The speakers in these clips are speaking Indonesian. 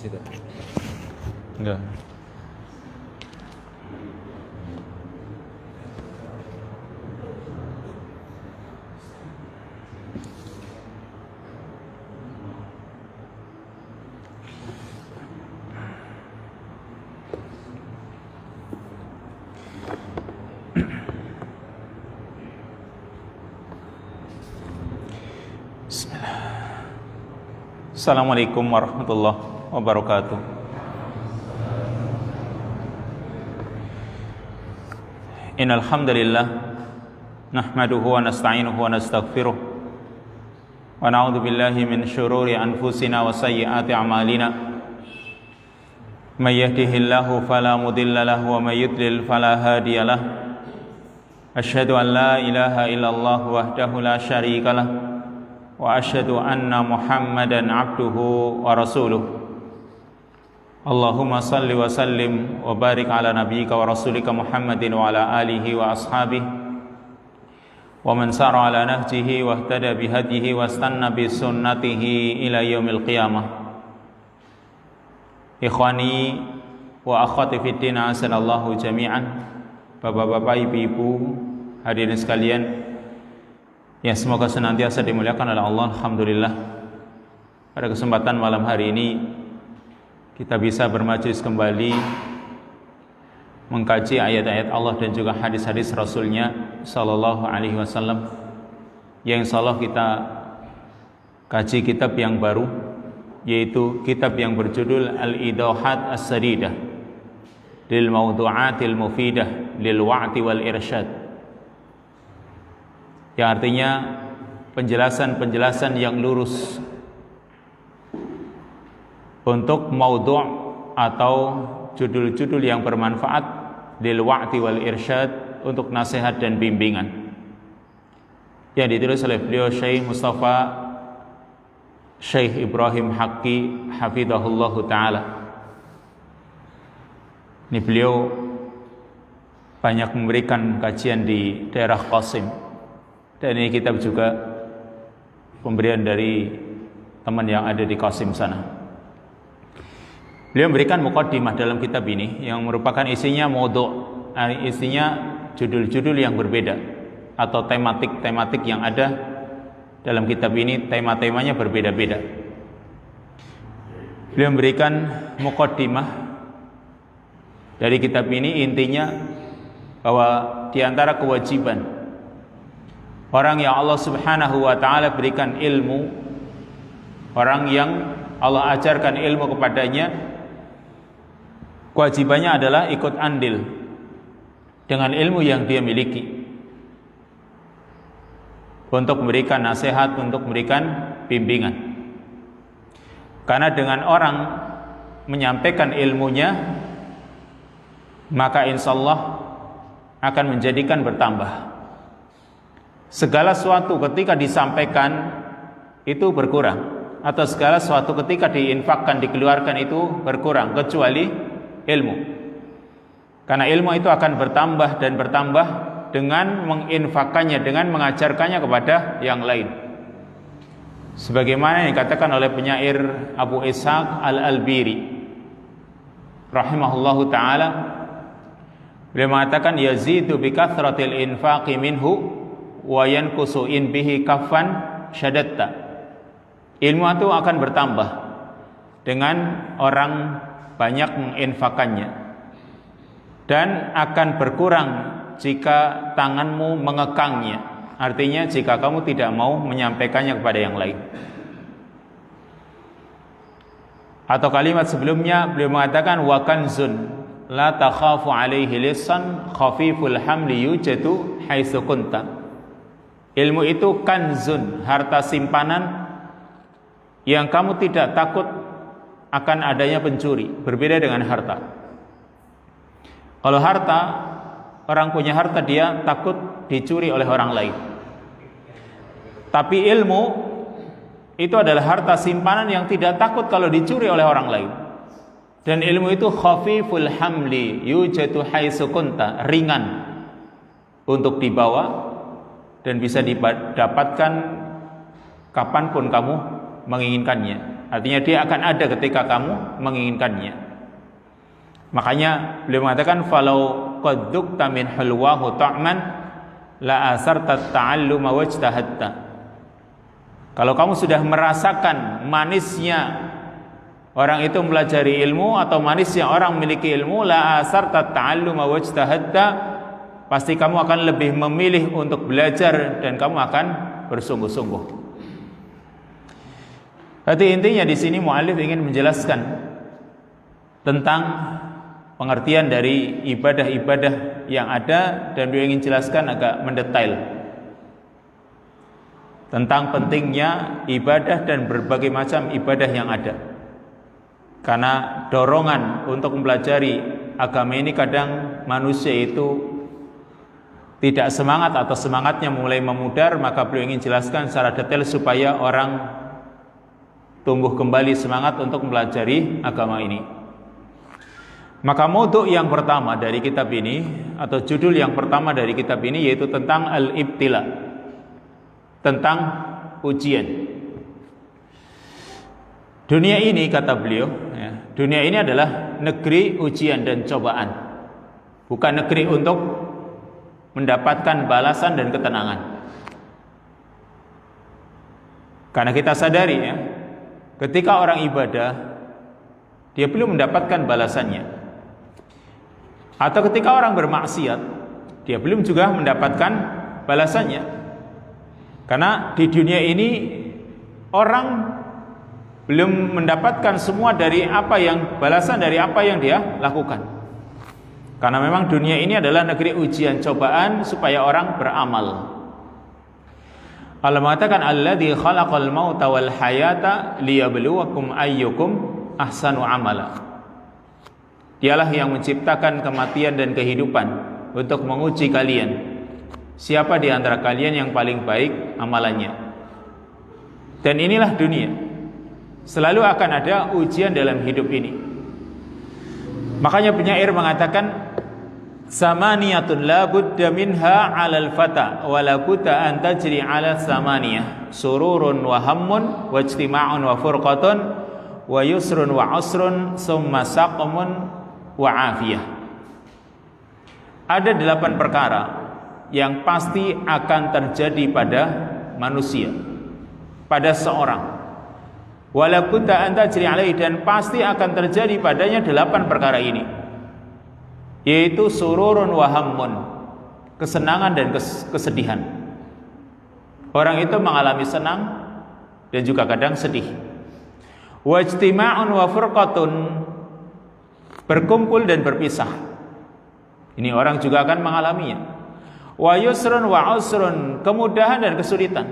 situ. Enggak. Assalamualaikum warahmatullahi wabarakatuh. Innal hamdalillah nahmaduhu wa nasta'inuhu wa nastaghfiruh wa na'udzu billahi min shururi anfusina wa sayyiati a'malina. May yahdihillahu fala mudilla lahu wa may yudlil fala hadiya lahu. Asyhadu an la ilaha illallah wahdahu la syarika lahu wa asyhadu anna Muhammadan abduhu wa rasuluh. Allahumma salli wa sallim wa barik ala nabiyyika wa rasulika Muhammadin wa ala alihi wa ashabihi wa man sara ala nahjihi wa ihtada bihadihi wa istanna bi sunnatihi ila yaumil qiyamah. Ikhwani wa akhwati fid din, asallallahu jami'an. Bapak-bapak, ibu-ibu, hadirin sekalian yang semoga senantiasa dimuliakan oleh Allah. Alhamdulillah, pada kesempatan malam hari ini kita bisa bermajelis kembali mengkaji ayat-ayat Allah dan juga hadis-hadis Rasulnya Sallallahu Alaihi Wasallam, yang insyaallah kita kaji kitab yang baru, yaitu kitab yang berjudul Al-Idahat As-Sadidah lil Mawdu'atil Mufidah lil Wa'ti wal Irsyad, yang artinya penjelasan-penjelasan yang lurus untuk maudhu' atau judul-judul yang bermanfaat lil wa'ti wal irsyad, untuk nasihat dan bimbingan, yang ditulis oleh beliau Syekh Mustafa Syekh Ibrahim Haqqi hafizahullahu ta'ala. Ini beliau banyak memberikan kajian di daerah Qasim, dan ini kitab juga pemberian dari teman yang ada di Qasim sana. Beliau memberikan muqaddimah dalam kitab ini yang merupakan isinya maudhu', isinya judul-judul yang berbeda atau tematik-tematik yang ada dalam kitab ini, tema-temanya berbeda-beda. Beliau memberikan muqaddimah dari kitab ini, intinya bahwa di antara kewajiban orang yang Allah Subhanahu wa taala berikan ilmu, orang yang Allah ajarkan ilmu kepadanya, kewajibannya adalah ikut andil dengan ilmu yang dia miliki untuk memberikan nasihat, untuk memberikan bimbingan. Karena dengan orang menyampaikan ilmunya, maka insyaallah akan menjadikan bertambah. Segala sesuatu ketika disampaikan itu berkurang, atau segala sesuatu ketika diinfakkan, dikeluarkan itu berkurang, kecuali ilmu. Karena ilmu itu akan bertambah dan bertambah dengan menginfakkannya, dengan mengajarkannya kepada yang lain. Sebagaimana yang dikatakan oleh penyair Abu Ishaq Al-Albiri rahimahullahu ta'ala, beliau mengatakan yazidu bi kathratil infaqi minhu wa yanqusu in bihi kaffan syadatta. Ilmu itu akan bertambah dengan orang banyak menginfakannya, dan akan berkurang jika tanganmu mengekangnya. Artinya jika kamu tidak mau menyampaikannya kepada yang lain. Atau kalimat sebelumnya beliau mengatakan wa kanzun la takhafu alaihi lisan khafiful hamli yujadu haitsu kunta. Ilmu itu kanzun, harta simpanan yang kamu tidak takut akan adanya pencuri, berbeda dengan harta. Kalau harta, orang punya harta dia takut dicuri oleh orang lain. Tapi ilmu itu adalah harta simpanan yang tidak takut kalau dicuri oleh orang lain. Dan ilmu itu khafiful hamli yujadu haitsu kunta, ringan untuk dibawa dan bisa didapatkan kapanpun kamu menginginkannya. Artinya dia akan ada ketika kamu menginginkannya. Makanya beliau mengatakan falau qad dzukta min hulwahu ta'man la asarta ta'alluma wajtahatta. Kalau kamu sudah merasakan manisnya orang itu mempelajari ilmu atau manisnya orang memiliki ilmu, la asarta ta'alluma wajtahatta, pasti kamu akan lebih memilih untuk belajar dan kamu akan bersungguh-sungguh. Berarti intinya di sini muallif ingin menjelaskan tentang pengertian dari ibadah-ibadah yang ada, dan beliau ingin jelaskan agak mendetail tentang pentingnya ibadah dan berbagai macam ibadah yang ada. Karena dorongan untuk mempelajari agama ini kadang manusia itu tidak semangat atau semangatnya mulai memudar, maka beliau ingin jelaskan secara detail supaya orang tumbuh kembali semangat untuk mempelajari agama ini. Maka maudu' yang pertama dari kitab ini atau judul yang pertama dari kitab ini yaitu tentang al-ibtila, tentang ujian. Dunia ini, kata beliau, dunia ini adalah negeri ujian dan cobaan, bukan negeri untuk mendapatkan balasan dan ketenangan. Karena kita sadari ya, ketika orang ibadah dia belum mendapatkan balasannya, atau ketika orang bermaksiat dia belum juga mendapatkan balasannya. Karena di dunia ini orang belum mendapatkan semua dari apa yang balasan dari apa yang dia lakukan. Karena memang dunia ini adalah negeri ujian cobaan supaya orang beramal. Allah mengatakan alladzi khalaqal mauta wal hayata liyabluwakum ayyukum ahsanu amala. Dialah yang menciptakan kematian dan kehidupan untuk menguji kalian, siapa di antara kalian yang paling baik amalannya. Dan inilah dunia. Selalu akan ada ujian dalam hidup ini. Makanya penyair mengatakan samaniyatun la budda minha 'alal fata wa la budda an tajri 'ala samaniyah sururun wa hammun wa ijtima'un wa furqatun wa yusrun wa 'usrun summa saqmun wa 'afiyah. Ada 8 perkara yang pasti akan terjadi pada manusia, pada seorang. Wala budda an tajri 'alaihi, dan pasti akan terjadi padanya 8 perkara ini, yaitu sururun wa hammun, kesenangan dan kesedihan. Orang itu mengalami senang dan juga kadang sedih. Wa ijtima'un wa furqatun, berkumpul dan berpisah. Ini orang juga akan mengalaminya. Wa yusrun wa usrun, kemudahan dan kesulitan.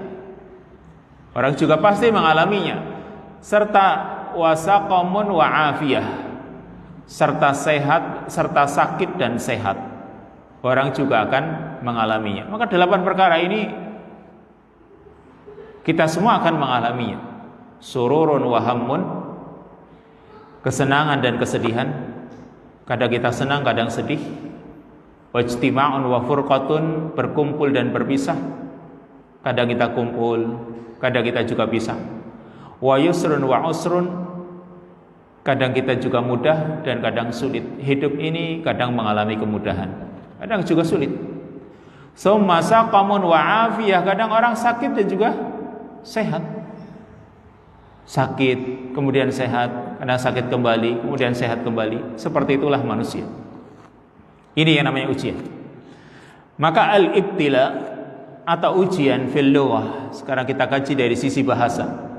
Orang juga pasti mengalaminya. Serta wasaqamun wa afiyah, serta sehat, serta sakit dan sehat. Orang juga akan mengalaminya. Maka 8 perkara ini kita semua akan mengalaminya. Sururun wa hammun, kesenangan dan kesedihan. Kadang kita senang, kadang sedih. Wajtima'un wa furqatun, berkumpul dan berpisah. Kadang kita kumpul, kadang kita juga pisah. Wa yusrun wa usrun, kadang kita juga mudah dan kadang sulit. Hidup ini kadang mengalami kemudahan, kadang juga sulit. Summa saqamun wa afiyah, kadang orang sakit dan juga sehat. Sakit, kemudian sehat, kadang sakit kembali, kemudian sehat kembali. Seperti itulah manusia. Ini yang namanya ujian. Maka al-ibtila atau ujian fil lughah, sekarang kita kaji dari sisi bahasa.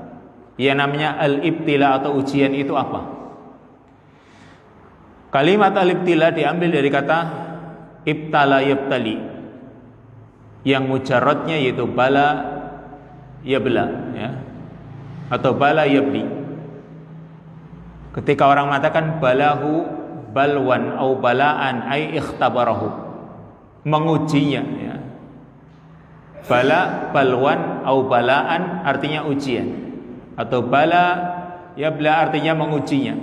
Yang namanya al-ibtila atau ujian itu apa? Kalimat al-ibtila diambil dari kata ibtala yabtali, yang mujarradnya yaitu bala yabla, ya, atau bala yabli. Ketika orang mengatakan balahu balwan au balaan ay ikhtabarahu, mengujinya, ya. Bala, balwan au balaan artinya ujian, atau bala yabla artinya mengujinya.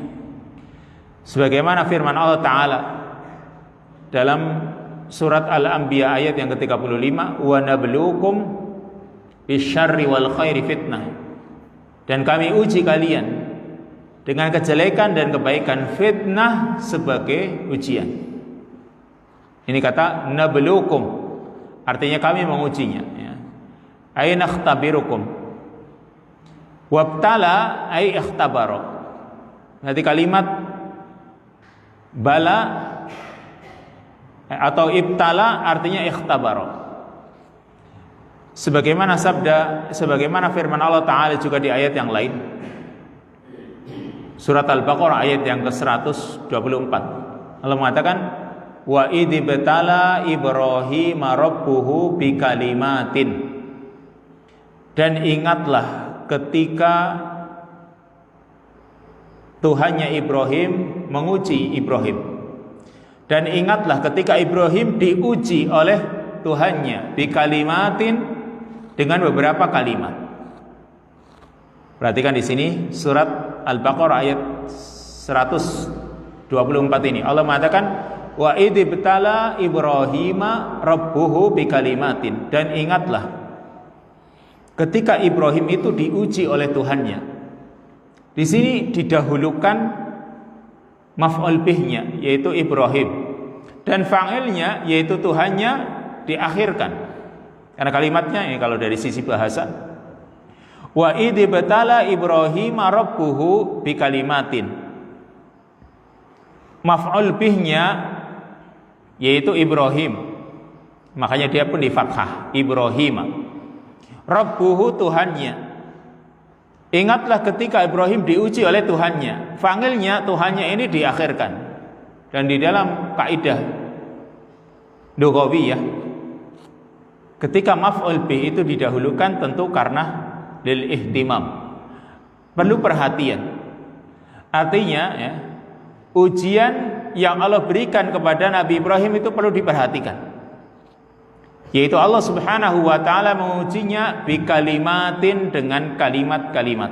Sebagaimana firman Allah Ta'ala dalam surat Al-Anbiya ayat yang ke-35, wa nabluukum bisyarri wal khairi fitnah, dan kami uji kalian dengan kejelekan dan kebaikan, fitnah sebagai ujian. Ini kata nabluukum, artinya kami mengujinya, ya. Ay nakhtabirukum. Wabtala ay ikhtabaro. Nanti kalimat bala atau ibtala artinya ikhtabaro. Sebagaimana firman Allah Ta'ala juga di ayat yang lain, surat Al-Baqarah ayat yang ke-124. Allah mengatakan, wa idibtala Ibrahim rabbuhu bikalimatin. Dan ingatlah ketika Tuhannya Ibrahim menguji Ibrahim. Dan ingatlah ketika Ibrahim diuji oleh Tuhannya bikalimatin, dengan beberapa kalimat. Perhatikan di sini surat Al-Baqarah ayat 124 ini. Allah mengatakan, wa idibtala Ibrahima rabbuhu bikalimatin. Dan ingatlah ketika Ibrahim itu diuji oleh Tuhannya. Di sini didahulukan maf'ul bihnya, yaitu Ibrahim, dan fa'ilnya yaitu Tuhannya diakhirkan. Karena kalimatnya ini kalau dari sisi bahasa, wa idibtala Ibrahim rabbuhu bikalimatin. Maf'ul bihnya yaitu Ibrahim, makanya dia pun di fathah, Ibrahim. Rabbuhu Tuhannya. Ingatlah ketika Ibrahim diuji oleh Tuhannya. Fa'ilnya Tuhannya ini diakhirkan. Dan di dalam kaidah lughawiyah, ketika maf'ul bih itu didahulukan tentu karena lil ihtimam, perlu perhatian. Artinya ya, ujian yang Allah berikan kepada Nabi Ibrahim itu perlu diperhatikan, yaitu Allah Subhanahu wa ta'ala mengujinya bikalimatin, dengan kalimat-kalimat.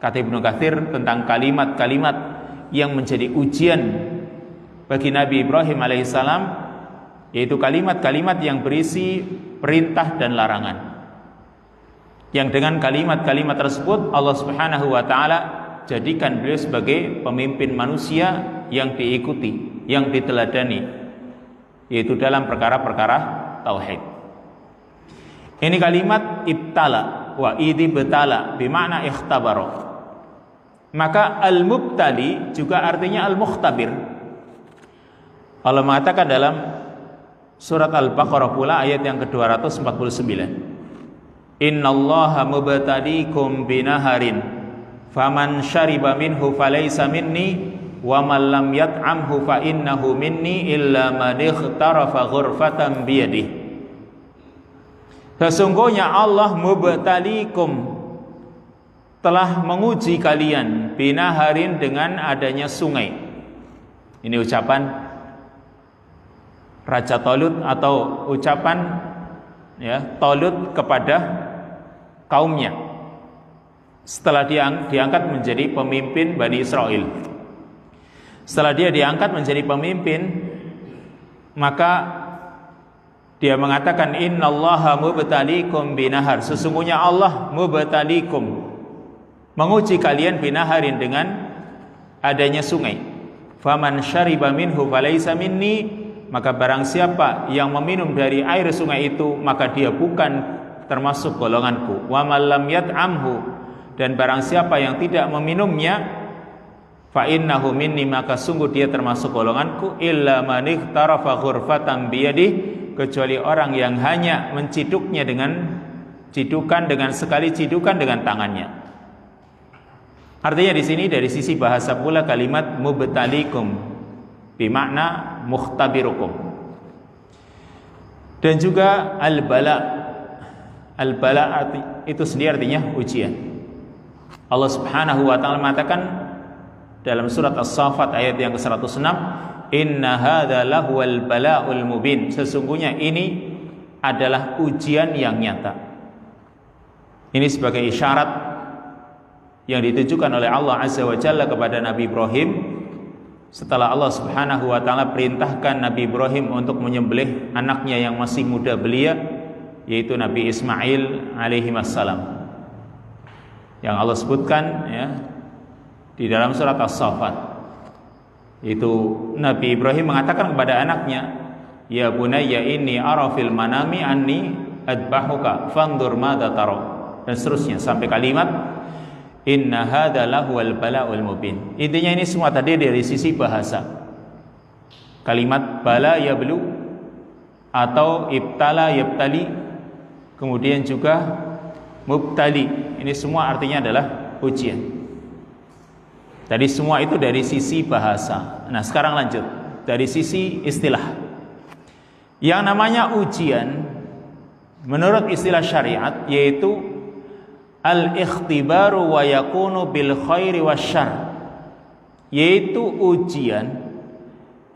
Kata Ibnu Katsir tentang kalimat-kalimat yang menjadi ujian bagi Nabi Ibrahim alaihissalam, yaitu kalimat-kalimat yang berisi perintah dan larangan, yang dengan kalimat-kalimat tersebut Allah Subhanahu wa ta'ala jadikan beliau sebagai pemimpin manusia yang diikuti, yang diteladani, yaitu dalam perkara-perkara tauhid. Ini kalimat ibtala, wa idibtala bermakna ikhtabaro. Maka al-mubtali juga artinya al-mukhtabir. Allah mengatakan dalam surat Al-Baqarah pula ayat yang ke-249, innallaha mubtaliikum binaharin faman syariba minhu falaysa minni wa man lam yat'amhu fa innahu minni illa man ikhtarafa ghurfatan biyadihi. Sesungguhnya Allah mubtaliikum, telah menguji kalian, binaharin, dengan adanya sungai. Ini ucapan Raja Talut atau ucapan ya Talut kepada kaumnya setelah diangkat menjadi pemimpin Bani Israel. Setelah dia diangkat menjadi pemimpin, maka dia mengatakan, innallaha mubtaliikum binahar. Sesungguhnya Allah mubtaliikum, menguji kalian binaharin, dengan adanya sungai. Faman syariba minhu falaysa minni, maka barang siapa yang meminum dari air sungai itu, maka dia bukan termasuk golonganku. Wa man lam yat'amhu, dan barang siapa yang tidak meminumnya, fa innahu minni, maka sungguh dia termasuk golonganku. Illa man ikhtarafa ghurfatan biyadihi, kecuali orang yang hanya menciduknya dengan cidukan, dengan sekali cidukan dengan tangannya. Artinya di sini dari sisi bahasa pula kalimat mubtaliikum bermakna mukhtabirukum. Dan juga al-bala. Al-bala itu sendiri artinya ujian. Allah Subhanahu wa ta'ala mengatakan dalam surat As-Saffat ayat yang ke-106, inna hadza lahuwal bala'ul mubin. Sesungguhnya ini adalah ujian yang nyata. Ini sebagai isyarat yang ditujukan oleh Allah Azza wa Jalla kepada Nabi Ibrahim setelah Allah Subhanahu wa ta'ala perintahkan Nabi Ibrahim untuk menyembelih anaknya yang masih muda belia, yaitu Nabi Ismail alaihi wassalam, yang Allah sebutkan ya, di dalam surat As-Saffat. Itu Nabi Ibrahim mengatakan kepada anaknya, "Ya bunayya inni ara fil manami anni adbahuka fanzur madza tara." Dan seterusnya sampai kalimat inna hadza lahuwal bala'ul mubin. Intinya ini semua tadi dari sisi bahasa. Kalimat bala yablu atau ibtala yabtali, kemudian juga mubtali. Ini semua artinya adalah ujian. Tadi semua itu dari sisi bahasa. Nah, sekarang lanjut dari sisi istilah. Yang namanya ujian menurut istilah syariat yaitu al-ikhtibaru wa yakunu bil khairi wasyarr, yaitu ujian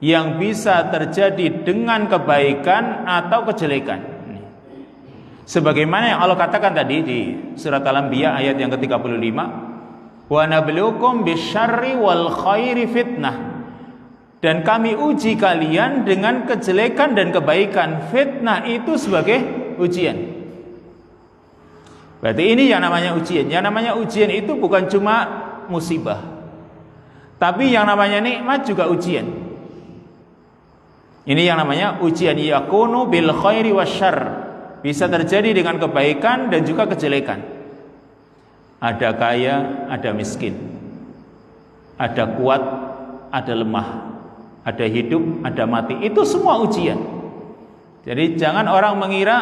yang bisa terjadi dengan kebaikan atau kejelekan. Sebagaimana yang Allah katakan tadi di surat Al-Anbiya ayat yang ke-35, wa nabluukum bisyarri wal khairi fitnah, dan kami uji kalian dengan kejelekan dan kebaikan. Fitnah itu sebagai ujian. Berarti ini yang namanya ujian. Yang namanya ujian itu bukan cuma musibah, tapi yang namanya nikmat juga ujian. Ini yang namanya ujian, yakunu bil khairi wasyarr, bisa terjadi dengan kebaikan dan juga kejelekan. Ada kaya, ada miskin, ada kuat, ada lemah, ada hidup, ada mati. Itu semua ujian. Jadi jangan orang mengira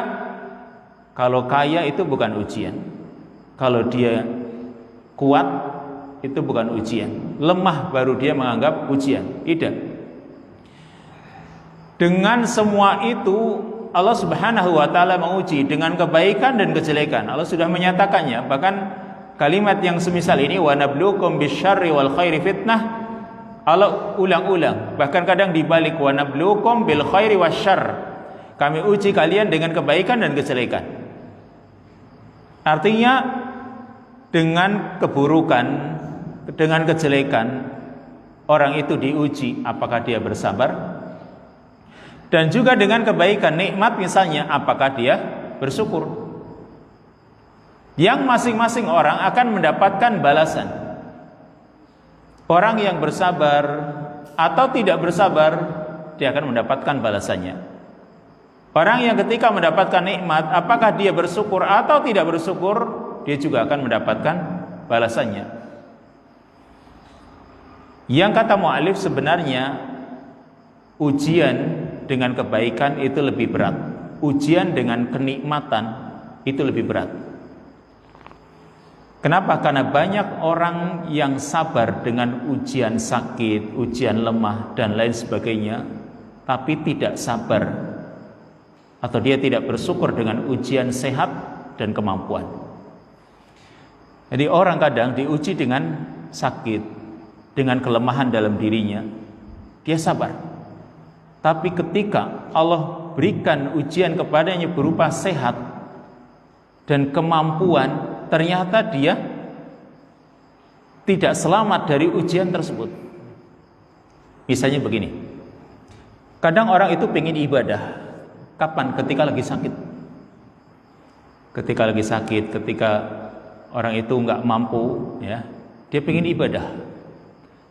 kalau kaya itu bukan ujian, kalau dia kuat itu bukan ujian, lemah baru dia menganggap ujian. Tidak. Dengan semua itu Allah Subhanahu wa taala menguji dengan kebaikan dan kejelekan. Allah sudah menyatakannya. Bahkan kalimat yang semisal ini, wa nabluukum bisyarri wal khairi fitnah, Allah ulang-ulang. Bahkan kadang dibalik, wa nabluukum bil khairi wasyarr, kami uji kalian dengan kebaikan dan kejelekan. Artinya dengan keburukan, dengan kejelekan, orang itu diuji apakah dia bersabar, dan juga dengan kebaikan, nikmat misalnya, apakah dia bersyukur. Yang masing-masing orang akan mendapatkan balasan. Orang yang bersabar atau tidak bersabar, dia akan mendapatkan balasannya. Orang yang ketika mendapatkan nikmat, apakah dia bersyukur atau tidak bersyukur, dia juga akan mendapatkan balasannya. Yang kata mu'alif, sebenarnya ujian dengan kebaikan itu lebih berat. Ujian dengan kenikmatan itu lebih berat. Kenapa? Karena banyak orang yang sabar dengan ujian sakit, ujian lemah dan lain sebagainya, tapi tidak sabar atau dia tidak bersyukur dengan ujian sehat dan kemampuan. Jadi orang kadang diuji dengan sakit, dengan kelemahan dalam dirinya, dia sabar. Tapi ketika Allah berikan ujian kepadanya berupa sehat dan kemampuan, ternyata dia tidak selamat dari ujian tersebut. Misalnya begini, kadang orang itu pengen ibadah. Kapan? Ketika lagi sakit. Ketika lagi sakit, ketika orang itu nggak mampu, ya, dia pengen ibadah.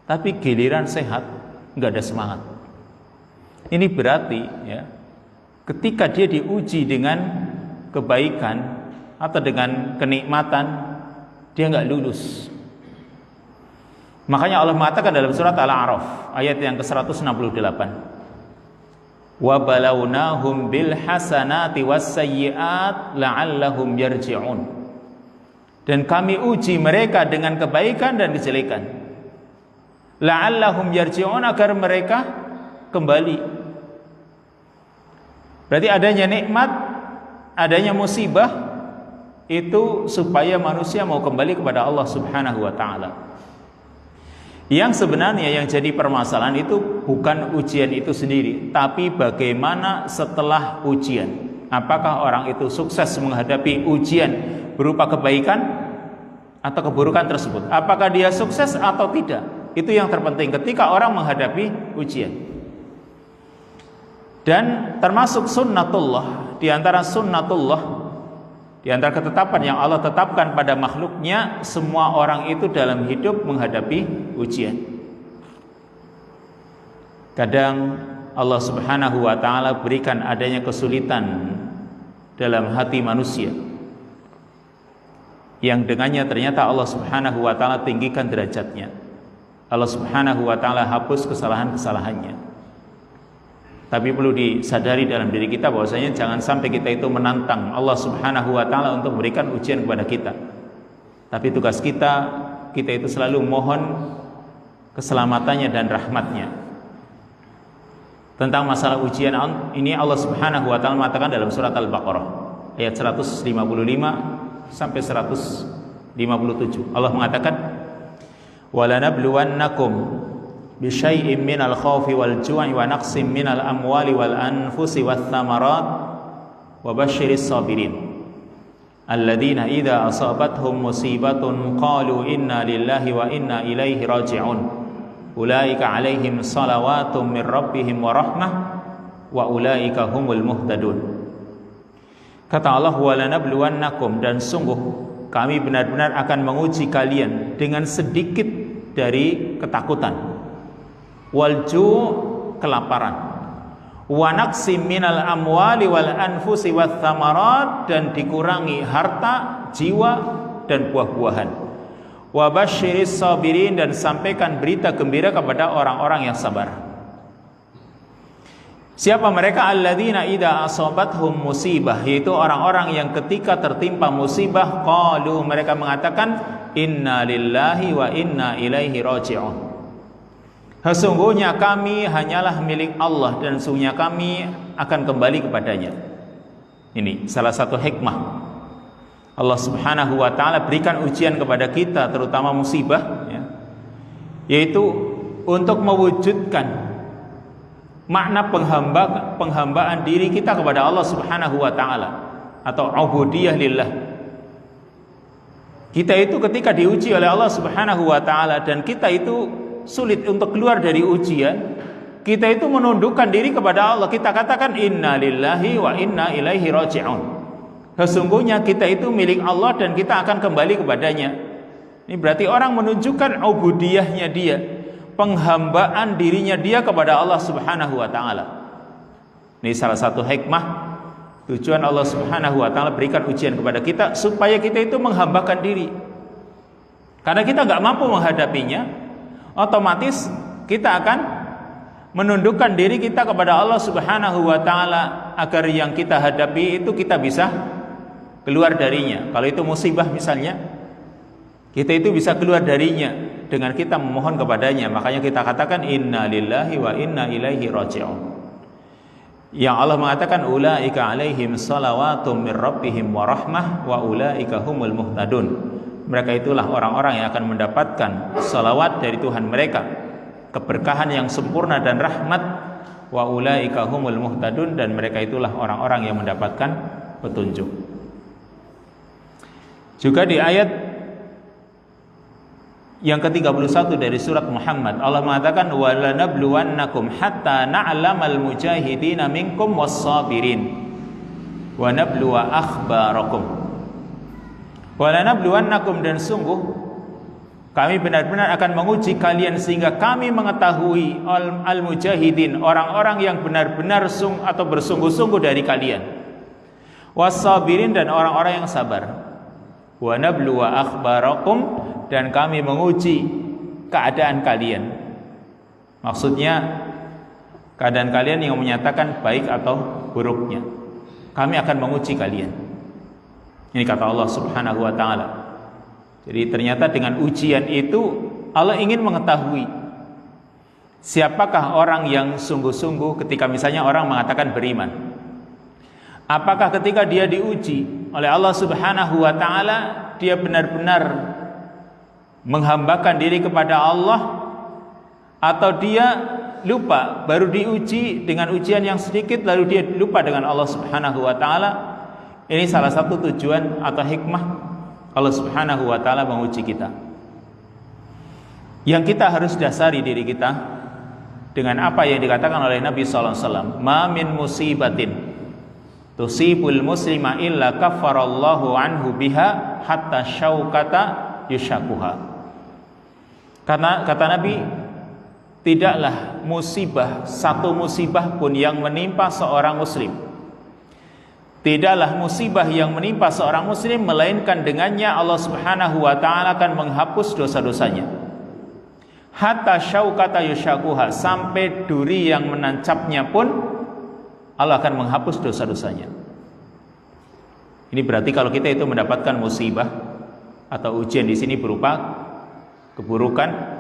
Tapi giliran sehat, nggak ada semangat. Ini berarti, ya, ketika dia diuji dengan kebaikan atau dengan kenikmatan, dia nggak lulus. Makanya Allah mengatakan dalam surat Al-A'raf ayat yang ke-168, wa balawnahum bil hasanati was sayyi'at la'allahum yarji'un, dan kami uji mereka dengan kebaikan dan kejelekan, la'allahum yarji'un, agar mereka kembali. Berarti adanya nikmat, adanya musibah itu supaya manusia mau kembali kepada Allah Subhanahu wa taala. Yang sebenarnya yang jadi permasalahan itu bukan ujian itu sendiri, tapi bagaimana setelah ujian. Apakah orang itu sukses menghadapi ujian berupa kebaikan atau keburukan tersebut? Apakah dia sukses atau tidak? Itu yang terpenting ketika orang menghadapi ujian. Dan termasuk sunnatullah, di antara sunnatullah, Di antara ketetapan yang Allah tetapkan pada makhluknya, semua orang itu dalam hidup menghadapi ujian. Kadang Allah Subhanahu wa ta'ala berikan adanya kesulitan dalam hati manusia, yang dengannya ternyata Allah Subhanahu wa ta'ala tinggikan derajatnya. Allah Subhanahu wa ta'ala hapus kesalahan-kesalahannya. Tapi perlu disadari dalam diri kita bahwasanya jangan sampai kita itu menantang Allah Subhanahu wa ta'ala untuk memberikan ujian kepada kita. Tapi tugas kita itu selalu mohon keselamatannya dan rahmatnya. Tentang masalah ujian ini Allah Subhanahu wa ta'ala mengatakan dalam surat Al-Baqarah ayat 155 sampai 157. Allah mengatakan, "Walanabluwannakum bisyai'in minal khawfi wal ju'i wa naqsim minal amwali wal anfusi wath thamarat wa basyiris sabirin alladzina idza asabathum musibatun qalu inna lillahi wa inna ilaihi raji'un ulaika 'alaihim salawatun min rabbihim wa rahmah wa ulaika humul muhtadun." Kata Allah, "Walanabluwannakum," dan sungguh kami benar-benar akan menguji kalian dengan sedikit dari ketakutan, walju' kelaparan, wa naqsim minal amwali wal anfusi wath thamarat, dan dikurangi harta, jiwa dan buah-buahan, wa basyiris sabirin, dan sampaikan berita gembira kepada orang-orang yang sabar. Siapa mereka? Alladzina idza asabathum musibah, yaitu orang-orang yang ketika tertimpa musibah qalu, mereka mengatakan inna lillahi wa inna ilaihi raji'un. Sesungguhnya kami hanyalah milik Allah dan sesungguhnya kami akan kembali kepadanya. Ini salah satu hikmah Allah Subhanahu wa ta'ala berikan ujian kepada kita, terutama musibah, ya, yaitu untuk mewujudkan makna penghambaan diri kita kepada Allah Subhanahu wa ta'ala, atau ubudiyah lillah. Kita itu ketika diuji oleh Allah Subhanahu wa ta'ala dan kita itu sulit untuk keluar dari ujian, kita itu menundukkan diri kepada Allah. Kita katakan inna lillahi wa inna ilaihi raji'un. Sesungguhnya kita itu milik Allah dan kita akan kembali kepadanya. Ini berarti orang menunjukkan ubudiyahnya dia, penghambaan dirinya dia kepada Allah Subhanahu wa ta'ala. Ini salah satu hikmah tujuan Allah Subhanahu wa ta'ala berikan ujian kepada kita, supaya kita itu menghambakan diri. Karena kita nggak mampu menghadapinya, otomatis kita akan menundukkan diri kita kepada Allah Subhanahu wa ta'ala, agar yang kita hadapi itu kita bisa keluar darinya. Kalau itu musibah misalnya, kita itu bisa keluar darinya dengan kita memohon kepadanya. Makanya kita katakan inna lillahi wa inna ilaihi raji'un. Yang Allah mengatakan ulaika alaihim salawatum min rabbihim wa rahmah wa ulaika humul muhtadun. Mereka itulah orang-orang yang akan mendapatkan salawat dari Tuhan mereka, keberkahan yang sempurna dan rahmat, wa ulaika humul muhtadun, dan mereka itulah orang-orang yang mendapatkan petunjuk. Juga di ayat yang ke-31 dari surat Muhammad, Allah mengatakan walanabluwannakum hatta na'lamal mujahidina minkum was-sabirin wa nabluwa akhbarakum. Walanabluwannakum, dan sungguh kami benar-benar akan menguji kalian sehingga kami mengetahui al-mujahidin, orang-orang yang benar-benar atau bersungguh-sungguh dari kalian, was-sabirin, dan orang-orang yang sabar, wa nabluwa akhbarakum, dan kami menguji keadaan kalian. Maksudnya keadaan kalian yang menyatakan baik atau buruknya. Kami akan menguji kalian. Ini kata Allah Subhanahu wa ta'ala. Jadi ternyata dengan ujian itu Allah ingin mengetahui siapakah orang yang sungguh-sungguh ketika misalnya orang mengatakan beriman. Apakah ketika dia diuji oleh Allah Subhanahu wa ta'ala dia benar-benar menghambakan diri kepada Allah, atau dia lupa, baru diuji dengan ujian yang sedikit lalu dia lupa dengan Allah Subhanahu wa ta'ala. Ini salah satu tujuan atau hikmah Allah Subhanahu wa ta'ala menguji kita, yang kita harus dasari diri kita dengan apa yang dikatakan oleh Nabi SAW, ma min musibatin tusibul muslima illa kaffarallahu anhu biha hatta syaukata yushakuha. Karena kata Nabi, tidaklah musibah, satu musibah pun yang menimpa seorang muslim, tidaklah musibah yang menimpa seorang muslim melainkan dengannya Allah Subhanahu wa taala akan menghapus dosa-dosanya. Hatta syaukata yushakuha, sampai duri yang menancapnya pun Allah akan menghapus dosa-dosanya. Ini berarti kalau kita itu mendapatkan musibah atau ujian di sini berupa keburukan,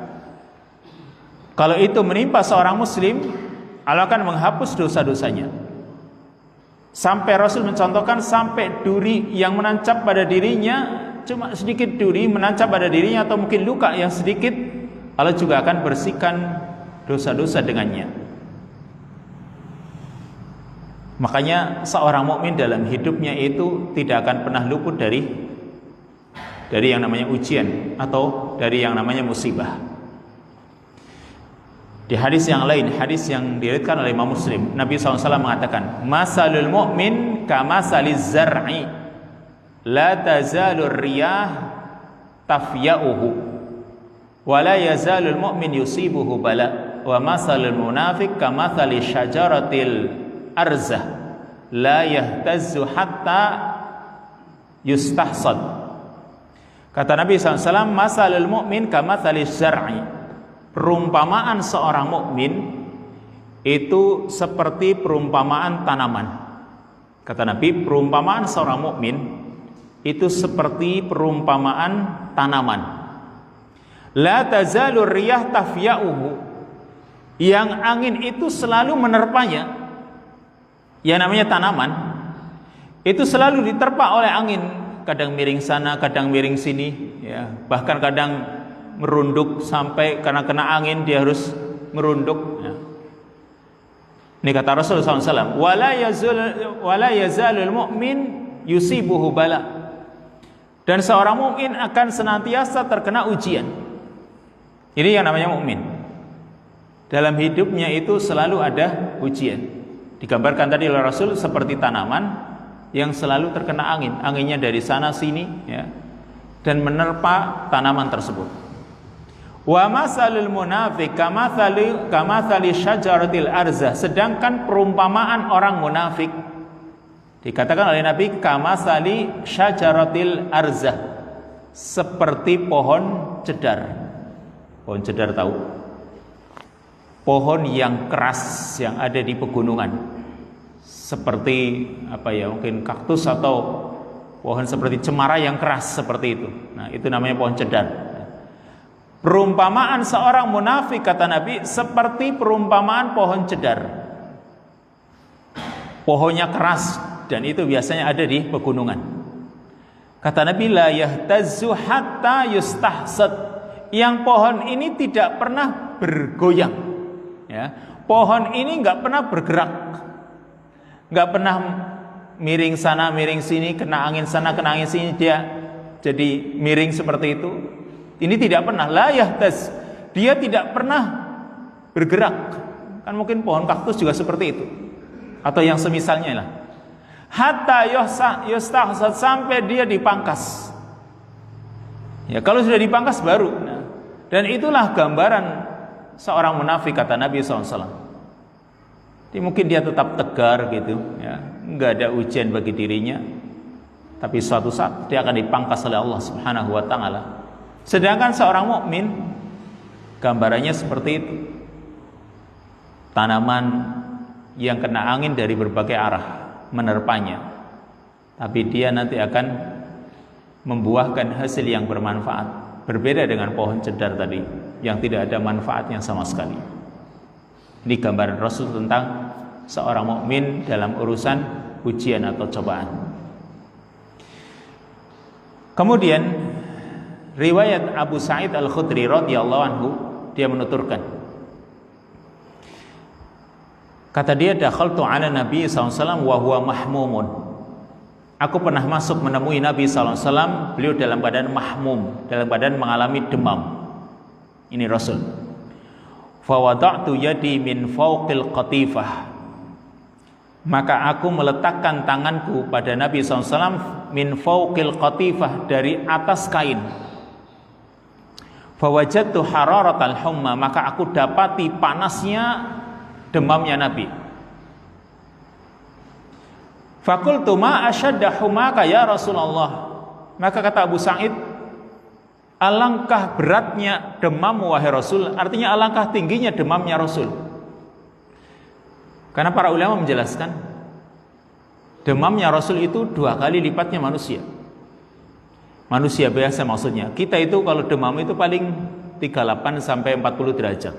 kalau itu menimpa seorang muslim, Allah akan menghapus dosa-dosanya. Sampai Rasul mencontohkan sampai duri yang menancap pada dirinya, cuma sedikit duri menancap pada dirinya atau mungkin luka yang sedikit, Allah juga akan bersihkan dosa-dosa dengannya. Makanya seorang mukmin dalam hidupnya itu tidak akan pernah luput dari yang namanya ujian atau dari yang namanya musibah. Di hadis yang lain, hadis yang diriwayatkan oleh Imam Muslim, Nabi SAW mengatakan, masalul mu'min kamasaliz zar'i la tazalur riyah tafya'uhu wa la yazalul mu'min yusibuhu bala wa masalul munafiq kamathali syajaratil arzah la yahtazzu hatta yustahsad. Kata Nabi SAW, masalul mu'min kamathalis zar'i, perumpamaan seorang mukmin itu seperti perumpamaan tanaman. Kata Nabi, perumpamaan seorang mukmin itu seperti perumpamaan tanaman. La tazalur riyah tafya'uhu, yang angin itu selalu menerpanya. Yang namanya tanaman itu selalu diterpa oleh angin, kadang miring sana, kadang miring sini, ya. Bahkan kadang merunduk sampai karena kena angin dia harus merunduk. Ya. Ini kata Rasulullah SAW, wala yazalul mu'min yusibuhu bala, dan seorang mukmin akan senantiasa terkena ujian. Ini yang namanya mukmin. Dalam hidupnya itu selalu ada ujian. Digambarkan tadi oleh Rasul seperti tanaman yang selalu terkena angin, anginnya dari sana sini, ya, dan menerpa tanaman tersebut. Wa masalul munafiq kamathali syajaratil arzah, sedangkan perumpamaan orang munafik dikatakan oleh Nabi kamathali syajaratil arzah, seperti pohon cedar. Pohon cedar tahu? Pohon yang keras yang ada di pegunungan, seperti apa ya, mungkin kaktus atau pohon seperti cemara yang keras seperti itu. Nah, itu namanya pohon cedar. Perumpamaan seorang munafik, kata Nabi, seperti perumpamaan pohon cedar. Pohonnya keras dan itu biasanya ada di pegunungan. Kata Nabi, la yahtazzu hatta yustahsad, yang pohon ini tidak pernah bergoyang. Ya, pohon ini nggak pernah bergerak, nggak pernah miring sana miring sini, kena angin sana kena angin sini, dia jadi miring seperti itu. Ini tidak pernah, la yahtaz, dia tidak pernah bergerak. Kan mungkin pohon kaktus juga seperti itu, atau yang semisalnya lah. Hatta yustahsad, sampai dia dipangkas. Ya, kalau sudah dipangkas baru. Nah, dan itulah gambaran seorang munafik, kata Nabi SAW. Jadi mungkin dia tetap tegar gitu, ya, nggak ada ujian bagi dirinya, tapi suatu saat dia akan dipangkas oleh Allah Subhanahu wa taala. Sedangkan seorang mukmin gambarannya seperti itu. Tanaman yang kena angin dari berbagai arah menerpanya, tapi dia nanti akan membuahkan hasil yang bermanfaat. Berbeda dengan pohon cedar tadi yang tidak ada manfaatnya sama sekali. Ini gambaran Rasul tentang seorang mukmin dalam urusan ujian atau cobaan. Kemudian riwayat Abu Sa'id Al-Khudri radhiyallahu anhu, dia menuturkan, kata dia, dakhaltu 'ala Nabi sallallahu alaihi wasallam wa huwa mahmumun. Aku pernah masuk menemui Nabi SAW, beliau dalam keadaan mahmum, dalam keadaan mengalami demam. Ini Rasul. Fa wada'tu yadi min fawqil qatifah, maka aku meletakkan tanganku pada Nabi SAW min fauqil qatifah, dari atas kain. Fawajadtu hararatal humma, maka aku dapati panasnya demamnya Nabi. Fakultu ma asyadda humaka ya Rasulullah, maka kata Abu Sa'id, alangkah beratnya demammu wahai Rasul, artinya alangkah tingginya demamnya Rasul. Karena para ulama menjelaskan, demamnya Rasul itu 2 kali lipatnya manusia. Manusia biasa maksudnya. Kita itu kalau demam itu paling 38 sampai 40 derajat.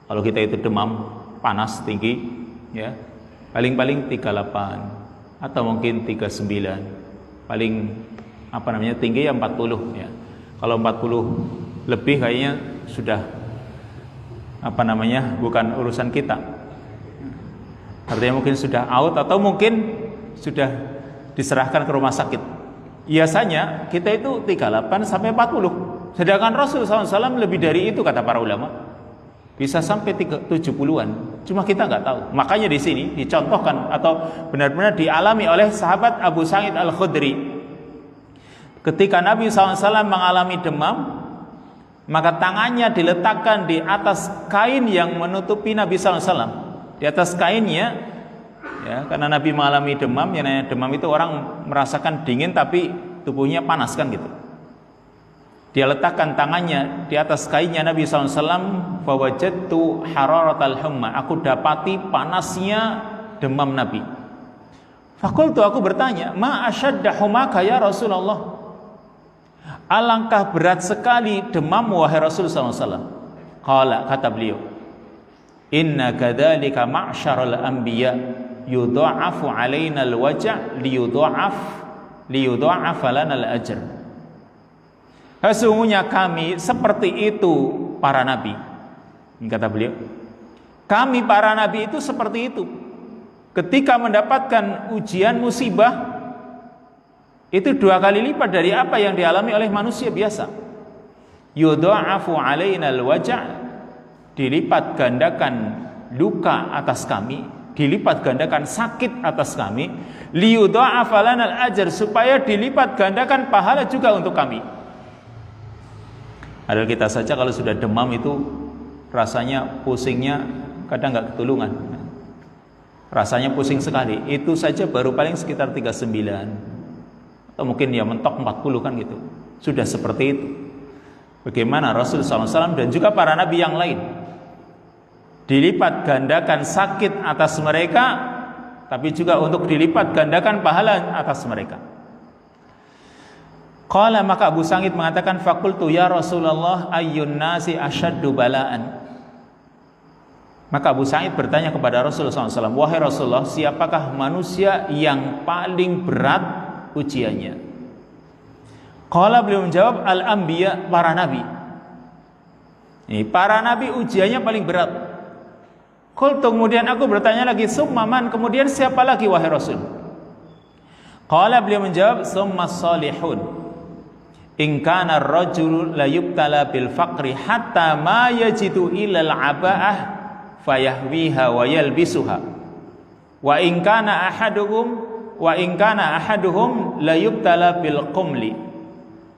Kalau kita itu demam panas tinggi, ya, paling-paling 38 atau mungkin 39. Paling tinggi ya 40, ya. Kalau 40 lebih kayaknya sudah bukan urusan kita. Artinya mungkin sudah out atau mungkin sudah diserahkan ke rumah sakit. Biasanya kita itu 38 sampai 40. Sedangkan Rasul SAW lebih dari itu kata para ulama. Bisa sampai 70-an. Cuma kita nggak tahu. Makanya di sini dicontohkan atau benar-benar dialami oleh sahabat Abu Sa'id Al-Khudri. Ketika Nabi SAW mengalami demam, maka tangannya diletakkan di atas kain yang menutupi Nabi SAW. Di atas kainnya, ya, karena Nabi mengalami demam, ya, demam itu orang merasakan dingin tapi tubuhnya panas kan gitu. Dia letakkan tangannya di atas kainnya Nabi SAW. Fawajadtu hararatal humma, aku dapati panasnya demam Nabi. Fakultu, aku bertanya, ma asyadda humaka ya Rasulullah, alangkah berat sekali demam wahai Rasul SAW. Qala, kata beliau, inna kadzalika ma'syarul anbiya yudha'afu 'alaina al-waja' liyudha'af lana al-ajr. Sesungguhnya kami seperti itu para nabi. Ini kata beliau, kami para nabi itu seperti itu. Ketika mendapatkan ujian musibah, itu 2 kali lipat dari apa yang dialami oleh manusia biasa. Yudha'afu 'alaina al-waja', dilipat gandakan luka atas kami, dilipat gandakan sakit atas kami, liyudha'afa lana al-ajr, supaya dilipat gandakan pahala juga untuk kami. Padahal kita saja kalau sudah demam itu rasanya pusingnya kadang nggak ketulungan. Rasanya pusing sekali. Itu saja baru paling sekitar 39 atau mungkin ya mentok 40 kan gitu. Sudah seperti itu. Bagaimana Rasul SAW dan juga para nabi yang lain, dilipat gandakan sakit atas mereka, tapi juga untuk dilipat gandakan pahala atas mereka. Qala, maka Abu Sa'id mengatakan, fakultu ya Rasulullah ayyun nasi asyaddu bala'an. Maka Abu Sa'id bertanya kepada Rasulullah SAW, wahai Rasulullah, siapakah manusia yang paling berat ujiannya? Qala, beliau menjawab, al-anbiya, para nabi. Ini para nabi ujiannya paling berat. Qultu, kemudian aku bertanya lagi, summa man, kemudian siapa lagi wahai Rasul? Qala, beliau menjawab, summa salihun. In kana ar-rajulu la yubtala bil faqri hatta ma yajidu illa al-aba'ah fayahwiha wa yalbisuha. Wa in kana ahaduhum la yubtala bil qumli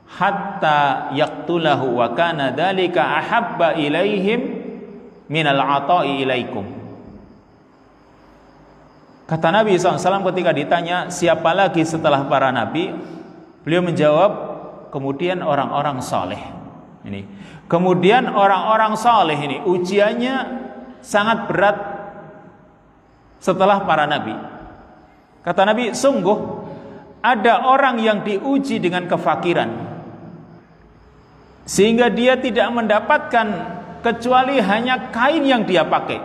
hatta yaqtulahu wa kana dhalika ahabba ilaihim minal ata'i ilaikum. Kata Nabi SAW ketika ditanya siapa lagi setelah para nabi, beliau menjawab, kemudian orang-orang saleh. Ini, kemudian orang-orang saleh ini ujiannya sangat berat setelah para nabi. Kata Nabi, sungguh ada orang yang diuji dengan kefakiran sehingga dia tidak mendapatkan kecuali hanya kain yang dia pakai,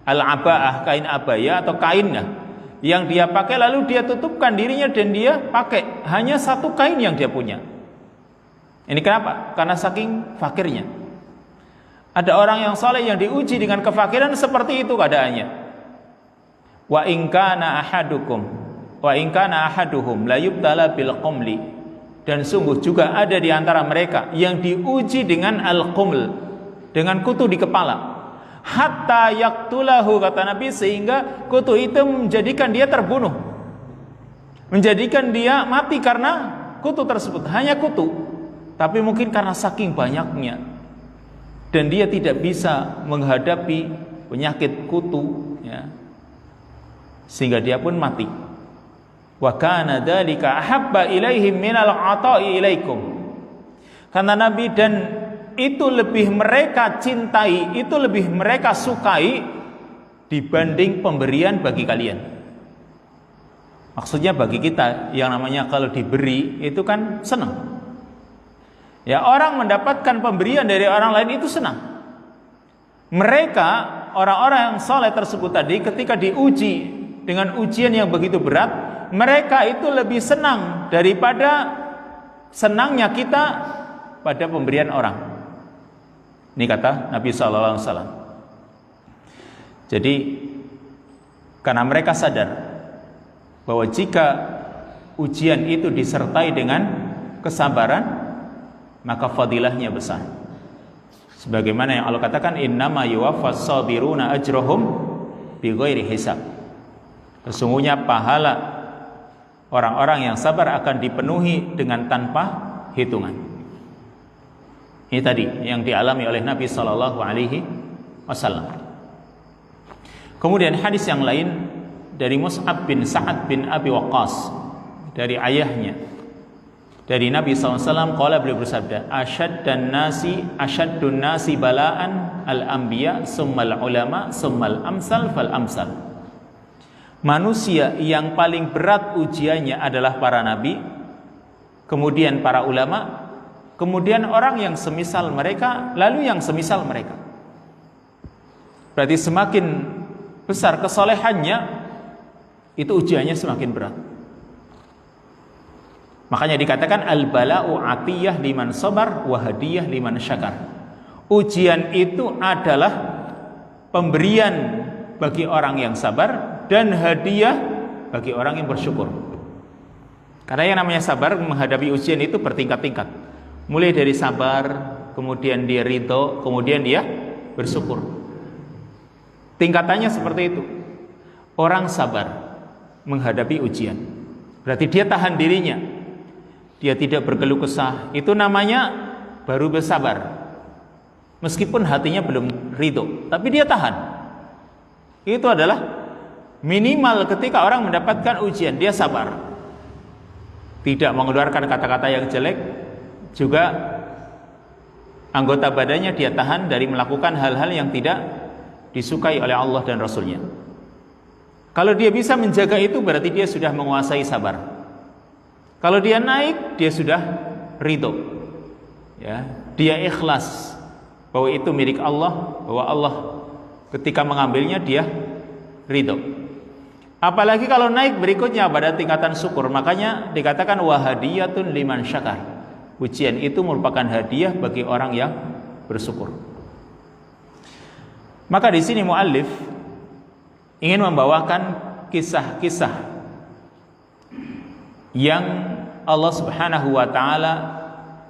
al-aba'ah, kain abaya atau kainnya yang dia pakai, lalu dia tutupkan dirinya dan dia pakai hanya satu kain yang dia punya. Ini kenapa? Karena saking fakirnya. Ada orang yang saleh yang diuji dengan kefakiran seperti itu keadaannya. Wa in kana ahaduhum la yubtala bil qumli, dan sungguh juga ada di antara mereka yang diuji dengan al-quml, dengan kutu di kepala. hatta yaqtulahu, kata Nabi, sehingga kutu itu menjadikan dia terbunuh, menjadikan dia mati karena kutu tersebut. Hanya kutu, tapi mungkin karena saking banyaknya dan dia tidak bisa menghadapi penyakit kutu, ya, sehingga dia pun mati. Wa kana dzalika ahabba ilaihim minal ata'i ilaikum. Karena Nabi, dan itu lebih mereka cintai, itu lebih mereka sukai dibanding pemberian bagi kalian. Maksudnya bagi kita yang namanya kalau diberi itu kan senang. Ya, orang mendapatkan pemberian dari orang lain itu senang. Mereka, orang-orang yang saleh tersebut tadi, ketika diuji dengan ujian yang begitu berat, mereka itu lebih senang daripada senangnya kita pada pemberian orang. Ini kata Nabi SAW. Jadi karena mereka sadar bahwa jika ujian itu disertai dengan kesabaran, maka fadilahnya besar. Sebagaimana yang Allah katakan, innama yuwaffas sabiruna ajrahum bighairi hisab. Sesungguhnya pahala orang-orang yang sabar akan dipenuhi dengan tanpa hitungan. Ini tadi yang dialami oleh Nabi Sallallahu Alaihi Wasallam. Kemudian hadis yang lain dari Mus'ab bin Sa'ad bin Abi Waqqas, dari ayahnya, dari Nabi SAW, qala, beliau bersabda, asyaddun nasi bala'an al-anbiya summal ulama summal amsal fal amsal. Manusia yang paling berat ujiannya adalah para nabi, kemudian para ulama, kemudian orang yang semisal mereka, lalu yang semisal mereka. Berarti semakin besar kesolehannya, itu ujiannya semakin berat. Makanya dikatakan al-bala'u atiyah liman sabar wa hadiyah liman syakar. Ujian itu adalah pemberian bagi orang yang sabar dan hadiah bagi orang yang bersyukur. Karena yang namanya sabar menghadapi ujian itu bertingkat-tingkat. Mulai dari sabar, kemudian dia ridho, kemudian dia bersyukur. Tingkatannya seperti itu. Orang sabar menghadapi ujian, berarti dia tahan dirinya, dia tidak berkeluh kesah. Itu namanya baru bersabar. Meskipun hatinya belum ridho, tapi dia tahan. Itu adalah minimal ketika orang mendapatkan ujian, dia sabar, tidak mengeluarkan kata-kata yang jelek. Juga anggota badannya dia tahan dari melakukan hal-hal yang tidak disukai oleh Allah dan Rasulnya. Kalau dia bisa menjaga itu, berarti dia sudah menguasai sabar. Kalau dia naik, dia sudah ridho, ya, dia ikhlas bahwa itu milik Allah, bahwa Allah ketika mengambilnya dia ridho. Apalagi kalau naik berikutnya pada tingkatan syukur, makanya dikatakan wahadiyatun liman syakar. Ujian itu merupakan hadiah bagi orang yang bersyukur. Maka di sini muallif ingin membawakan kisah-kisah yang Allah Subhanahu wa taala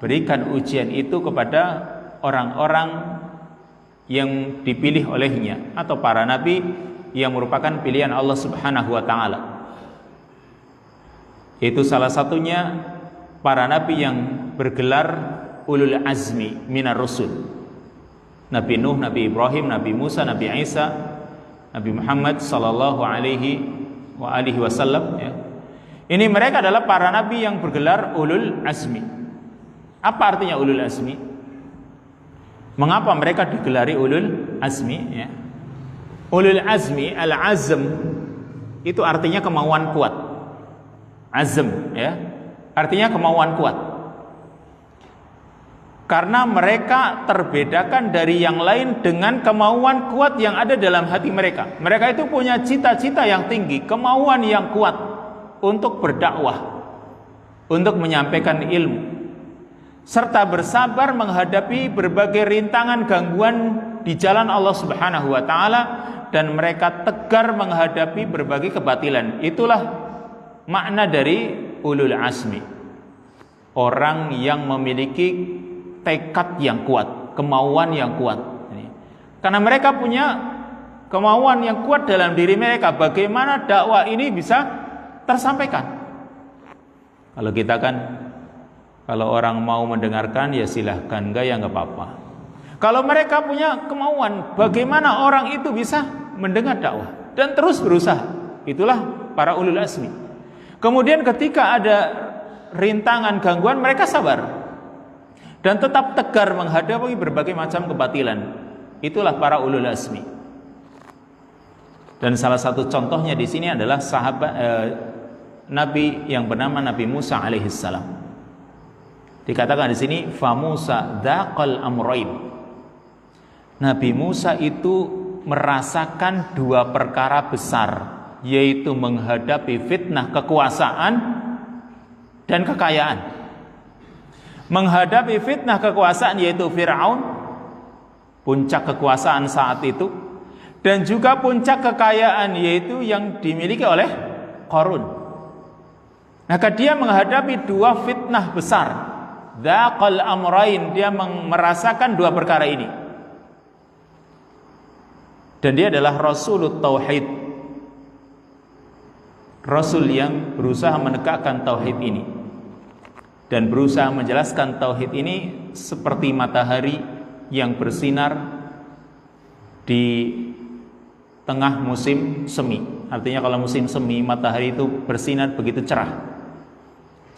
berikan ujian itu kepada orang-orang yang dipilih olehnya atau para nabi yang merupakan pilihan Allah Subhanahu wa taala. Itu salah satunya para nabi yang bergelar ulul azmi minar rusul. Nabi Nuh, Nabi Ibrahim, Nabi Musa, Nabi Isa, Nabi Muhammad sallallahu alaihi wasallam, ya. Ini mereka adalah para nabi yang bergelar ulul azmi. Apa artinya ulul azmi? Mengapa mereka digelari ulul azmi, ya? Ulul azmi, al-azm itu artinya kemauan kuat. Azm, ya, artinya kemauan kuat. Karena mereka terbedakan dari yang lain dengan kemauan kuat yang ada dalam hati mereka. Mereka itu punya cita-cita yang tinggi, kemauan yang kuat untuk berdakwah, untuk menyampaikan ilmu, serta bersabar menghadapi berbagai rintangan gangguan di jalan Allah Subhanahu wa taala, dan mereka tegar menghadapi berbagai kebatilan. Itulah makna dari ulul azmi. Orang yang memiliki tekad yang kuat, kemauan yang kuat. Karena mereka punya kemauan yang kuat dalam diri mereka, bagaimana dakwah ini bisa tersampaikan. Kalau kita kan, kalau orang mau mendengarkan ya silahkan, enggak ya enggak apa-apa. Kalau mereka punya kemauan, bagaimana orang itu bisa mendengar dakwah dan terus berusaha. Itulah para ulul azmi. Kemudian ketika ada rintangan, gangguan, mereka sabar dan tetap tegar menghadapi berbagai macam kebatilan. Itulah para ulul azmi. Dan salah satu contohnya di sini adalah sahabat Nabi yang bernama Nabi Musa alaihissalam. Dikatakan di sini, fa Musa dzaqal amrain. Nabi Musa itu merasakan dua perkara besar, yaitu menghadapi fitnah kekuasaan dan kekayaan. Menghadapi fitnah kekuasaan yaitu Fir'aun, puncak kekuasaan saat itu, dan juga puncak kekayaan yaitu yang dimiliki oleh Qarun. Maka dia menghadapi dua fitnah besar. Dzaqal amrain, dia merasakan dua perkara ini. Dan dia adalah Rasulut Tauhid, Rasul yang berusaha menegakkan Tauhid ini dan berusaha menjelaskan Tauhid ini seperti matahari yang bersinar di tengah musim semi. Artinya kalau musim semi, matahari itu bersinar begitu cerah.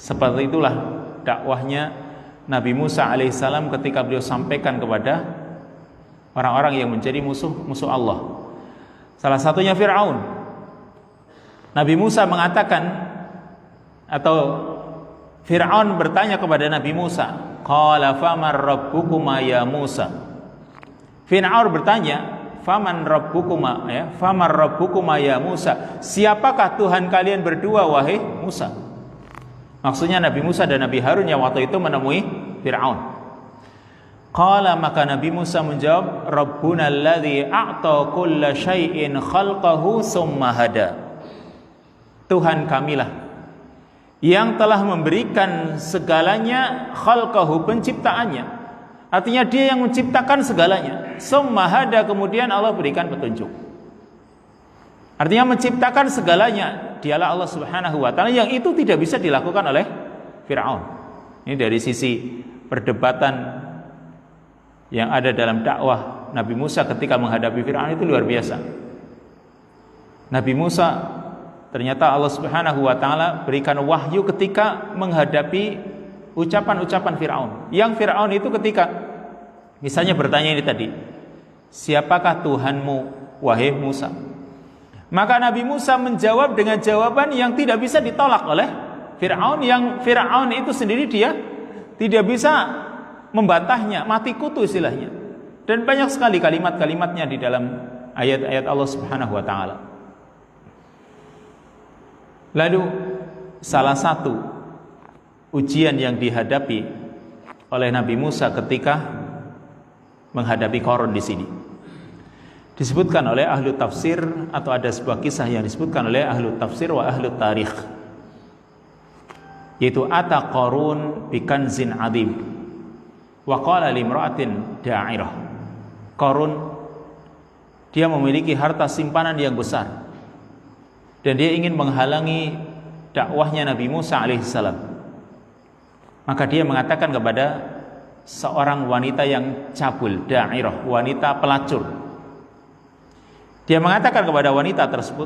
Seperti itulah dakwahnya Nabi Musa alaihissalam ketika beliau sampaikan kepada orang-orang yang menjadi musuh Allah. Salah satunya Fir'aun. Nabi Musa mengatakan, atau Fir'aun bertanya kepada Nabi Musa, qala faman rabbukuma ya Musa. Fir'aun bertanya, faman rabbukuma, ya, faman rabbukuma ya Musa. Siapakah Tuhan kalian berdua wahai Musa? Maksudnya Nabi Musa dan Nabi Harun yang waktu itu menemui Fir'aun. Qala, maka Nabi Musa menjawab, Rabbuna alladhi a'ta kulla syai'in khalqahu summa hada. Tuhan kamilah yang telah memberikan segalanya, khalqahu, penciptaannya. Artinya dia yang menciptakan segalanya. Summa hada, kemudian Allah berikan petunjuk. Artinya menciptakan segalanya, dialah Allah Subhanahu wa taala, yang itu tidak bisa dilakukan oleh Fir'aun. Ini dari sisi perdebatan yang ada dalam dakwah Nabi Musa ketika menghadapi Fir'aun itu luar biasa. Nabi Musa ternyata Allah Subhanahu wa taala berikan wahyu ketika menghadapi ucapan-ucapan Fir'aun. Yang Fir'aun itu ketika misalnya bertanya ini tadi, siapakah Tuhanmu wahai Musa? Maka Nabi Musa menjawab dengan jawaban yang tidak bisa ditolak oleh Fir'aun, yang Fir'aun itu sendiri dia tidak bisa membantahnya, mati kutu istilahnya. Dan banyak sekali kalimat-kalimatnya di dalam ayat-ayat Allah Subhanahu wa taala. Lalu salah satu ujian yang dihadapi oleh Nabi Musa ketika menghadapi Qarun di sini disebutkan oleh ahlu tafsir, atau ada sebuah kisah yang disebutkan oleh ahlu tafsir wa ahlu tarikh, yaitu ata Qarun bikanzin adzim wa qala limra'atin da'irah. Qarun dia memiliki harta simpanan yang besar dan dia ingin menghalangi dakwahnya Nabi Musa alaihissalam. Maka dia mengatakan kepada seorang wanita yang cabul, da'irah, wanita pelacur. Dia mengatakan kepada wanita tersebut,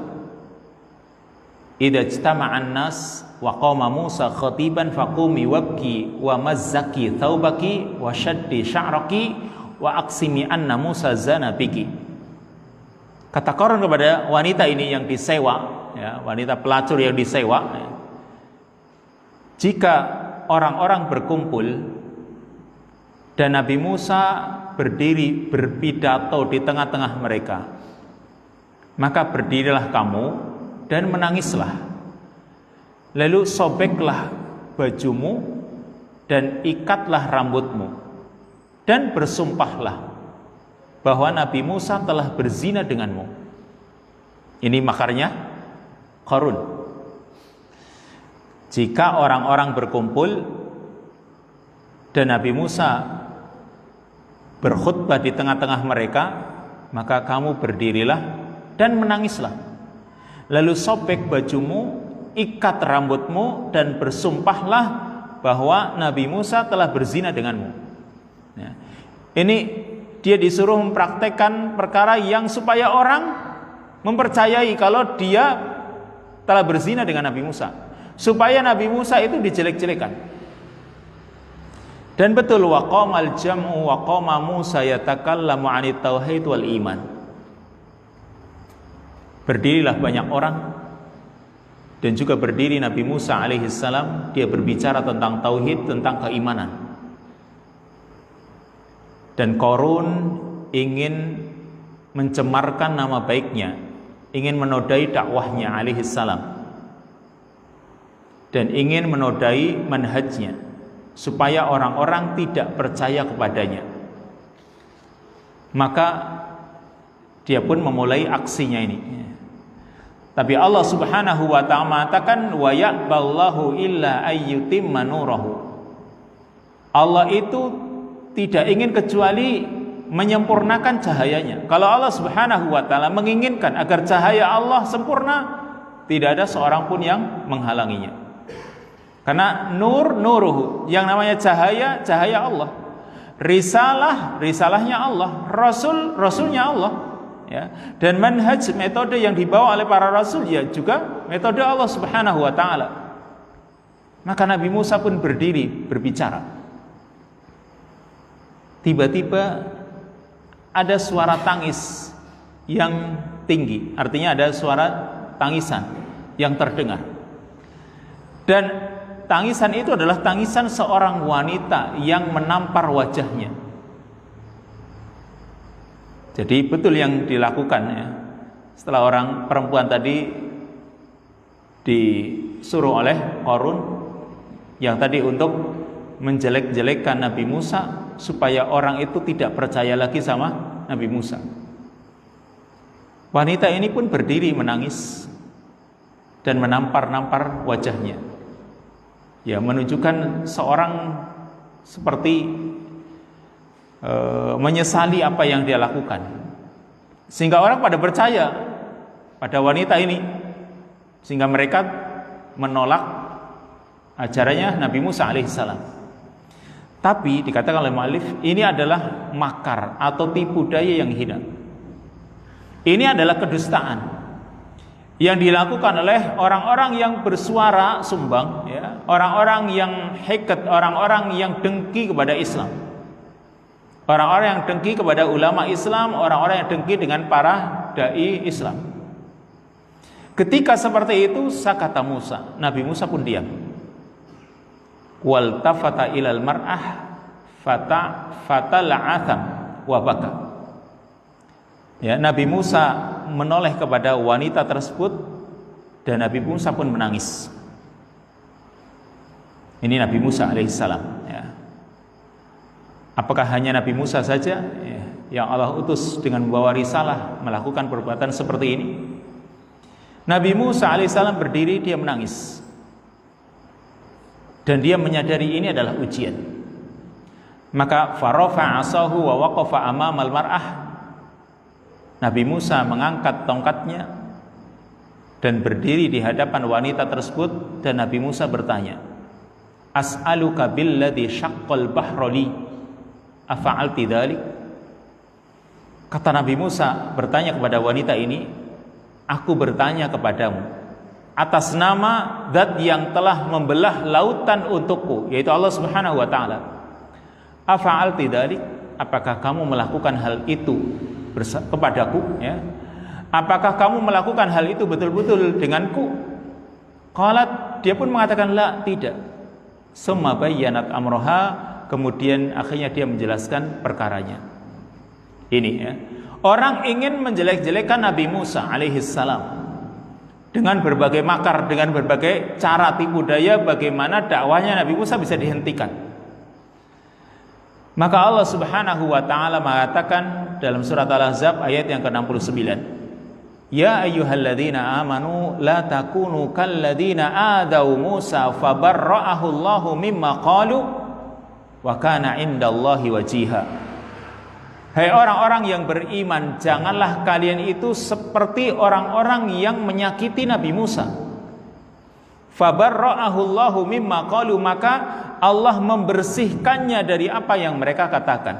idza ijtama'an nas wa qama Musa khatiban faqumi wabki wa mazzaki thawbaki wa shaddi sya'raki wa aqsimi anna Musa zana biki. Kata Qarun kepada wanita ini yang disewa, ya, wanita pelacur yang disewa, ya, jika orang-orang berkumpul dan Nabi Musa berdiri berpidato di tengah-tengah mereka, maka berdirilah kamu dan menangislah. Lalu sobeklah bajumu dan ikatlah rambutmu dan bersumpahlah bahwa Nabi Musa telah berzina denganmu. Ini makarnya Qarun. Jika orang-orang berkumpul dan Nabi Musa berkhutbah di tengah-tengah mereka, maka kamu berdirilah dan menangislah. Lalu sobek bajumu, ikat rambutmu, dan bersumpahlah bahwa Nabi Musa telah berzina denganmu. Ya. Ini dia disuruh mempraktekkan perkara yang supaya orang mempercayai kalau dia telah berzina dengan Nabi Musa, supaya Nabi Musa itu dijelek-jelekan. Dan betul, waqamal jam'u waqama Musa yatakallamu 'anit tauhid wal iman. Berdirilah banyak orang, dan juga berdiri Nabi Musa alaihissalam, dia berbicara tentang tauhid, tentang keimanan. Dan Qarun ingin mencemarkan nama baiknya, ingin menodai dakwahnya alaihissalam, dan ingin menodai manhajnya, supaya orang-orang tidak percaya kepadanya. Maka dia pun memulai aksinya ini. Tapi Allah Subhanahu wa ta'ala mengatakan, wa ya'ballahu illa ayyutimma nurahu. Allah itu tidak ingin kecuali menyempurnakan cahayanya. Kalau Allah Subhanahu wa ta'ala menginginkan agar cahaya Allah sempurna, tidak ada seorang pun yang menghalanginya. Karena nuruhu, yang namanya cahaya, cahaya Allah. Risalahnya Allah. Rasulnya Allah. Ya. Dan manhaj, metode yang dibawa oleh para rasul, ya juga metode Allah Subhanahu wa ta'ala. Maka Nabi Musa pun berdiri berbicara. Tiba-tiba ada suara tangis yang tinggi, artinya ada suara tangisan yang terdengar. Dan tangisan itu adalah tangisan seorang wanita yang menampar wajahnya. Jadi betul yang dilakukan, ya. Setelah orang perempuan tadi disuruh oleh Qarun yang tadi untuk menjelek-jelekkan Nabi Musa, supaya orang itu tidak percaya lagi sama Nabi Musa. Wanita ini pun berdiri menangis dan menampar-nampar wajahnya, ya, menunjukkan seorang seperti menyesali apa yang dia lakukan, sehingga orang pada percaya pada wanita ini, sehingga mereka menolak ajarannya Nabi Musa alaihissalam. Tapi dikatakan oleh mu'allif, ini adalah makar atau tipu daya yang hina. Ini adalah kedustaan yang dilakukan oleh orang-orang yang bersuara sumbang, ya, orang-orang yang heket, orang-orang yang dengki kepada Islam, orang-orang yang dengki kepada ulama Islam, orang-orang yang dengki dengan para dai Islam. Ketika seperti itu, sakata Musa, Nabi Musa pun diam. Wal tafata ilal mar'ah fatal'atham wa baka. Ya, Nabi Musa menoleh kepada wanita tersebut dan Nabi Musa pun menangis. Ini Nabi Musa alaihissalam, ya. Apakah hanya Nabi Musa saja yang Allah utus dengan membawa risalah melakukan perbuatan seperti ini? Nabi Musa alaihissalam berdiri, dia menangis, dan dia menyadari ini adalah ujian. Maka farafa asahu wa waqafa amamal mar'ah. Nabi Musa mengangkat tongkatnya dan berdiri di hadapan wanita tersebut, dan Nabi Musa bertanya, as'aluka billadhi syaqqal bahra li afa'alti dzalik. Kata Nabi Musa bertanya kepada wanita ini, aku bertanya kepadamu atas nama Zat yang telah membelah lautan untukku, yaitu Allah Subhanahu wa ta'ala. Afa'alti dzalik, apakah kamu melakukan hal itu kepadaku, ya? Apakah kamu melakukan hal itu betul-betul denganku? Qalat, dia pun mengatakan la, tidak. Summa bayyanat amroha, kemudian akhirnya dia menjelaskan perkaranya. Ini, ya, orang ingin menjelek-jelekan Nabi Musa alaihissalam dengan berbagai makar, dengan berbagai cara tipu daya, bagaimana dakwahnya Nabi Musa bisa dihentikan. Maka Allah Subhanahu wa ta'ala mengatakan dalam surat Al-Ahzab ayat yang ke-69, ya ayyuhalladzina amanu la takunu kalladzina adaw Musa fabarra'ahu Allahu mimma qalu wa kana indallahi wajiha. Hai orang-orang yang beriman, janganlah kalian itu seperti orang-orang yang menyakiti Nabi Musa. Fabarra'ahu Allahu mimma qalu, maka Allah membersihkannya dari apa yang mereka katakan.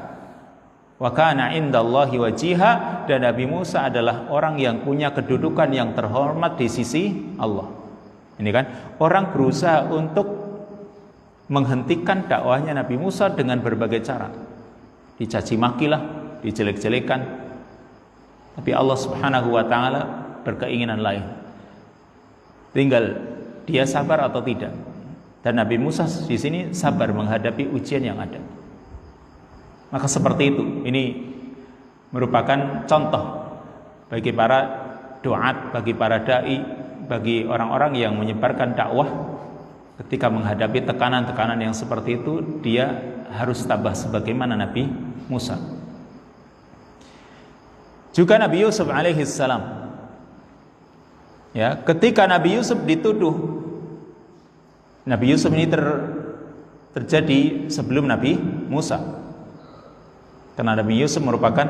Wa kana indallahi wajiha, dan Nabi Musa adalah orang yang punya kedudukan yang terhormat di sisi Allah. Ini kan orang berusaha untuk menghentikan dakwahnya Nabi Musa dengan berbagai cara. Dicaci makilah, dijelek-jelekan. Tapi Allah Subhanahu wa taala berkeinginan lain. Tinggal dia sabar atau tidak. Dan Nabi Musa di sini sabar menghadapi ujian yang ada. Maka seperti itu. Ini merupakan contoh bagi para duat, bagi para dai, bagi orang-orang yang menyebarkan dakwah. Ketika menghadapi tekanan-tekanan yang seperti itu, dia harus tabah sebagaimana Nabi Musa. Juga Nabi Yusuf alaihissalam, ya, ketika Nabi Yusuf dituduh, Nabi Yusuf ini terjadi sebelum Nabi Musa, karena Nabi Yusuf merupakan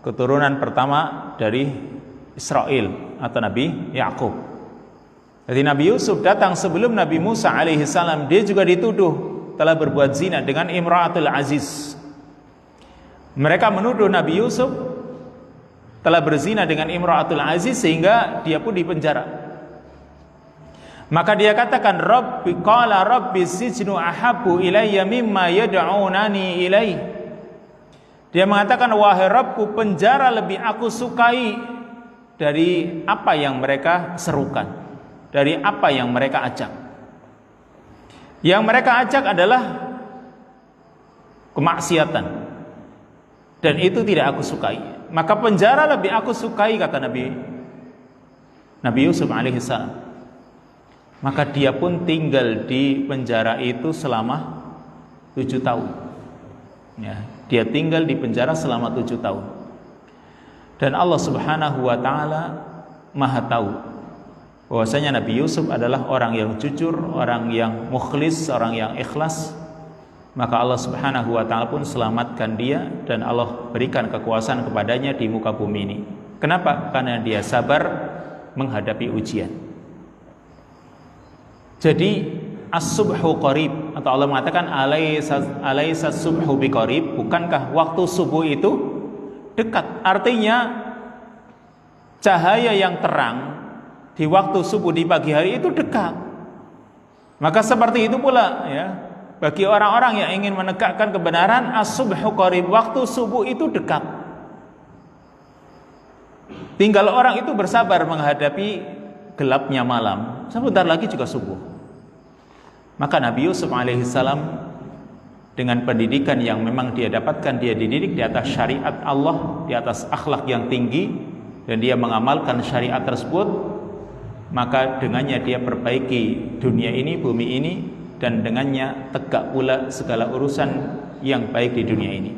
keturunan pertama dari Israel atau Nabi Yakub. Jadi Nabi Yusuf datang sebelum Nabi Musa alaihissalam. Dia juga dituduh telah berbuat zina dengan Imra'atul Aziz. Mereka menuduh Nabi Yusuf telah berzina dengan Imra'atul Aziz sehingga dia pun dipenjara. Maka dia katakan, Rabbi qala rabbi sijnu ahabbu ilayya mimma yad'unani ilaih. Dia mengatakan, wahai Rabbku, penjara lebih aku sukai dari apa yang mereka serukan, dari apa yang mereka ajak. Yang mereka ajak adalah kemaksiatan, dan itu tidak aku sukai. Maka penjara lebih aku sukai, kata Nabi Yusuf alaihissalam. Maka dia pun tinggal di penjara itu selama 7 tahun. Ya, dia tinggal di penjara selama 7 tahun. Dan Allah Subhanahu wa taala Maha tahu bahwasanya Nabi Yusuf adalah orang yang jujur, orang yang mukhlis, orang yang ikhlas. Maka Allah Subhanahu wa taala pun selamatkan dia, dan Allah berikan kekuasaan kepadanya di muka bumi ini. Kenapa? Karena dia sabar menghadapi ujian. Jadi as-subhu qarib, atau Allah mengatakan alaysa subhu biqarib, bukankah waktu subuh itu dekat? Artinya cahaya yang terang di waktu subuh di pagi hari itu dekat. Maka seperti itu pula, ya, bagi orang-orang yang ingin menegakkan kebenaran, as-subhu qarib, waktu subuh itu dekat. Tinggal orang itu bersabar menghadapi gelapnya malam, sebentar lagi juga subuh. Maka Nabi Yusuf alaihissalam dengan pendidikan yang memang dia dapatkan, dia dididik di atas syariat Allah, di atas akhlak yang tinggi, dan dia mengamalkan syariat tersebut. Maka dengannya dia perbaiki dunia ini, bumi ini, dan dengannya tegak pula segala urusan yang baik di dunia ini.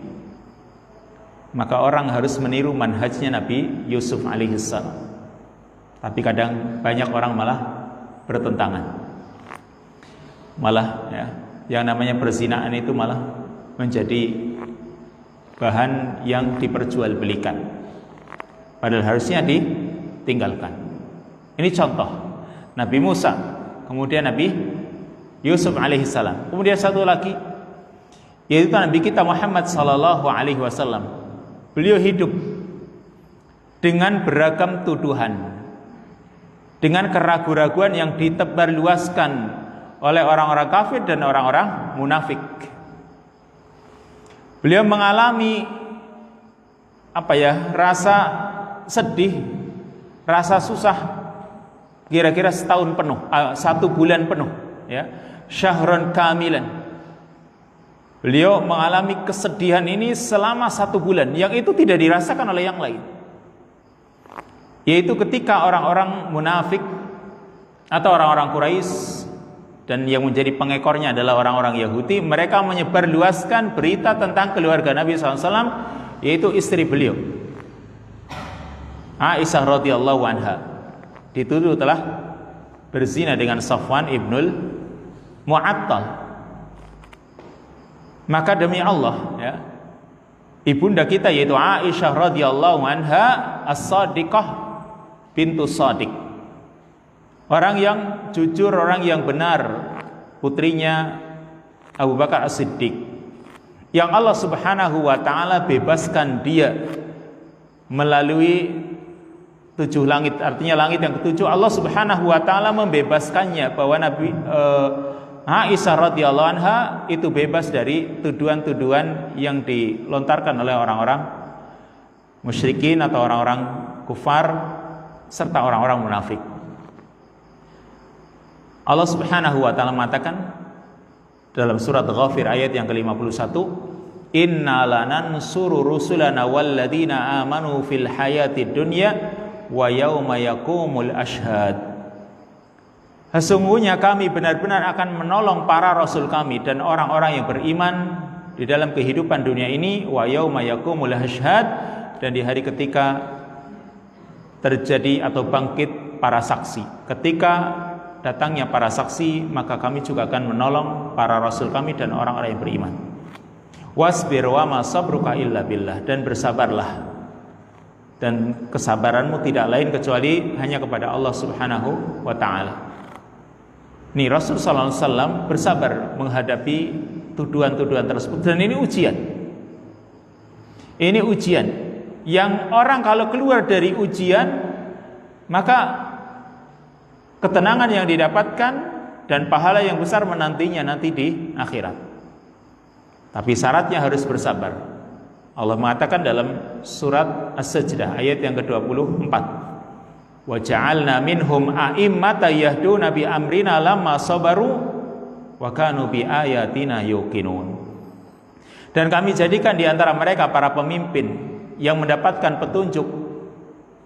Maka orang harus meniru manhajnya Nabi Yusuf alaihissalam. Tapi kadang banyak orang malah bertentangan, malah, ya, yang namanya perzinaan itu malah menjadi bahan yang diperjualbelikan, padahal harusnya ditinggalkan. Ini contoh Nabi Musa, kemudian Nabi Yusuf alaihissalam, kemudian satu lagi yaitu Nabi kita Muhammad sallallahu alaihi wasallam. Beliau hidup dengan beragam tuduhan, dengan keraguan-raguan yang ditebarluaskan oleh orang-orang kafir dan orang-orang munafik. Beliau mengalami rasa sedih, rasa susah kira-kira setahun penuh, 1 bulan penuh, ya, syahrun kamilan. Beliau mengalami kesedihan ini selama 1 bulan, yang itu tidak dirasakan oleh yang lain. Yaitu ketika orang-orang munafik atau orang-orang Quraisy, dan yang menjadi pengekornya adalah orang-orang Yahudi, mereka menyebarluaskan berita tentang keluarga Nabi SAW, yaitu istri beliau, Aisyah radhiyallahu anha, dituduh telah berzina dengan Safwan ibnul Mu'attal. Maka demi Allah, ya, ibunda kita yaitu Aisyah radhiyallahu anha as-Shadiqah bintu Shadiq. Orang yang jujur, orang yang benar, putrinya Abu Bakar As-Siddiq, yang Allah Subhanahu wa taala bebaskan dia melalui 7 langit. Artinya langit yang ke-7 Allah Subhanahu wa taala membebaskannya, bahwa Nabi Aisyah radhiyallahu anha itu bebas dari tuduhan-tuduhan yang dilontarkan oleh orang-orang musyrikin atau orang-orang kufar serta orang-orang munafik. Allah Subhanahu wa taala mengatakan dalam surat Ghafir ayat yang ke-51, "Inna lanansuru rusulana walladzina amanu fil hayatid dunya wa yauma yaqumul ashhad." Sesungguhnya kami benar-benar akan menolong para rasul kami dan orang-orang yang beriman di dalam kehidupan dunia ini, wa yauma yaqumul ashhad, dan di hari ketika terjadi atau bangkit para saksi. Ketika datangnya para saksi, maka kami juga akan menolong para rasul kami dan orang-orang yang beriman. Wasbir wa ma sabruka illa billah, dan bersabarlah, dan kesabaranmu tidak lain kecuali hanya kepada Allah Subhanahu wa taala. Nih, Rasul sallallahu alaihi wasallam bersabar menghadapi tuduhan-tuduhan tersebut, dan ini ujian. Ini ujian yang orang kalau keluar dari ujian, maka ketenangan yang didapatkan dan pahala yang besar menantinya nanti di akhirat. Tapi syaratnya harus bersabar. Allah mengatakan dalam surat As-Sajdah ayat yang ke-24, "Wa ja'alna minhum a'immatan yahduna bi amrina lamma sabaru wa kanu bi ayatina yuqinun." Dan kami jadikan di antara mereka para pemimpin yang mendapatkan petunjuk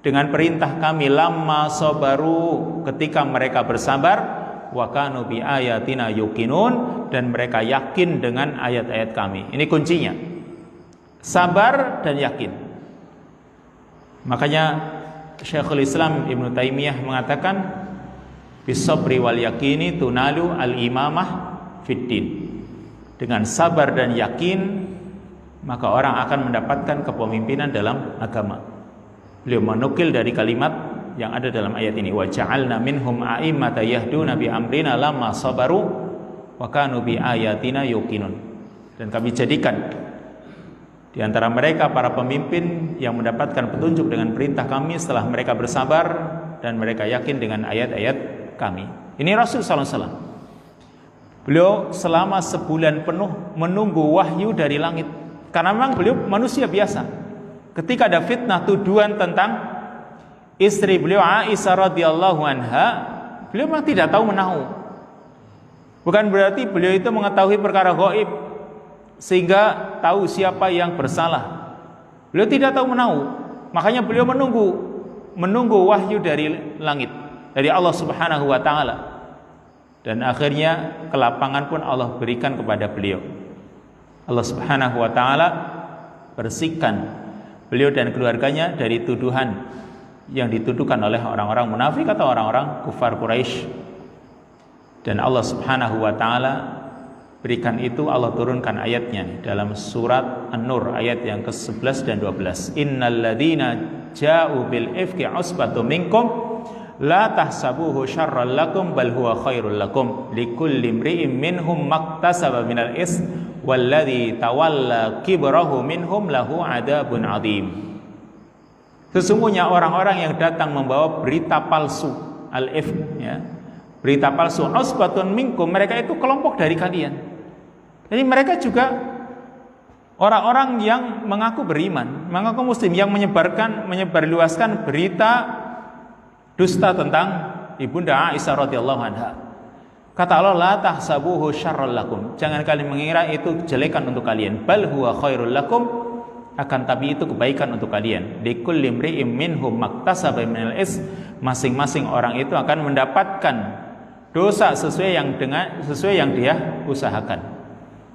dengan perintah kami, lamma sabaru, ketika mereka bersabar, wa kanu bi ayatina yuqinun, dan mereka yakin dengan ayat-ayat kami. Ini kuncinya, sabar dan yakin. Makanya Syekhul Islam Ibnu Taimiyah mengatakan, bisabri wal yakini tunalu al-imamah fid din. Dengan sabar dan yakin, maka orang akan mendapatkan kepemimpinan dalam agama. Beliau menukil dari kalimat yang ada dalam ayat ini, wa ja'alna minhum a'immatan yahduna bi amrina lamma sabaru wa kanu bi ayatina yuqinun. Dan kami jadikan di antara mereka para pemimpin yang mendapatkan petunjuk dengan perintah kami setelah mereka bersabar dan mereka yakin dengan ayat-ayat kami. Ini Rasul sallallahu alaihi wasallam. Beliau selama sebulan penuh menunggu wahyu dari langit, karena memang beliau manusia biasa. Ketika ada fitnah tuduhan tentang istri beliau Aisyah radhiyallahu anha, beliau memang tidak tahu menahu. Bukan berarti beliau itu mengetahui perkara gaib sehingga tahu siapa yang bersalah. Beliau tidak tahu menahu. Makanya beliau menunggu wahyu dari langit, dari Allah Subhanahu wa taala. Dan akhirnya kelapangan pun Allah berikan kepada beliau. Allah Subhanahu wa taala bersihkan beliau dan keluarganya dari tuduhan yang dituduhkan oleh orang-orang munafik atau orang-orang kufar Quraisy. Dan Allah Subhanahu wa taala berikan itu, Allah turunkan ayatnya dalam surat An-Nur ayat yang ke-11 dan 12. Innal ladzina ja'u bil ifki usbatum minkum la tahsabuhu syarran lakum bal huwa khairul lakum likulli imri'in minhum maktasaba minal ism walladzi tawalla kibrahu minhum lahu adabun adzim. Sesungguhnya orang-orang yang datang membawa berita palsu, al-ifk, ya, berita palsu, usbatun minkum, mereka itu kelompok dari kalian. Jadi mereka juga orang-orang yang mengaku beriman, mengaku muslim, yang menyebarluaskan berita dusta tentang ibunda Aisyah radhiyallahu anha. Kata Allah, la tahsabuhu syarral lakum, jangan kalian mengira itu kejelekan untuk kalian, bal huwa khairul lakum, akan tapi itu kebaikan untuk kalian. Likulli imri'in minhum maktasaba minal ism, masing-masing orang itu akan mendapatkan dosa sesuai yang dia usahakan.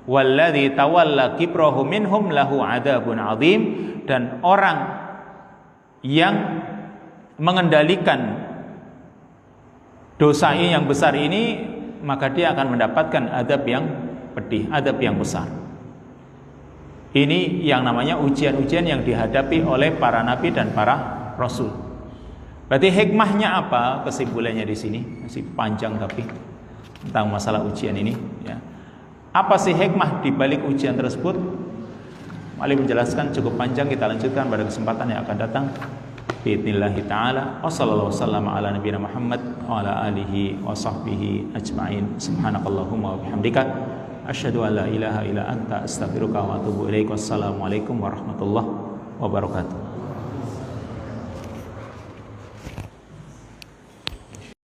Walladzi tawalla kibrahu minhum lahu adabun adzim, dan orang yang mengendalikan dosa ini yang besar ini, maka dia akan mendapatkan adab yang pedih, adab yang besar. Ini yang namanya ujian-ujian yang dihadapi oleh para nabi dan para rasul. Berarti hikmahnya apa? Kesimpulannya di sini masih panjang tapi tentang masalah ujian ini. Ya. Apa sih hikmah di balik ujian tersebut? Mali menjelaskan cukup panjang, kita lanjutkan pada kesempatan yang akan datang. Biidnillahi ta'ala. Wassalamualaikum ala nabiyina Muhammad wa ala alihi wa sahbihi ajma'in. Subhanakallahumma wa bihamdika asyhadu an la ilaha illa anta astaghfiruka wa atubu ilaik. Wassalamualaikum warahmatullahi wabarakatuh.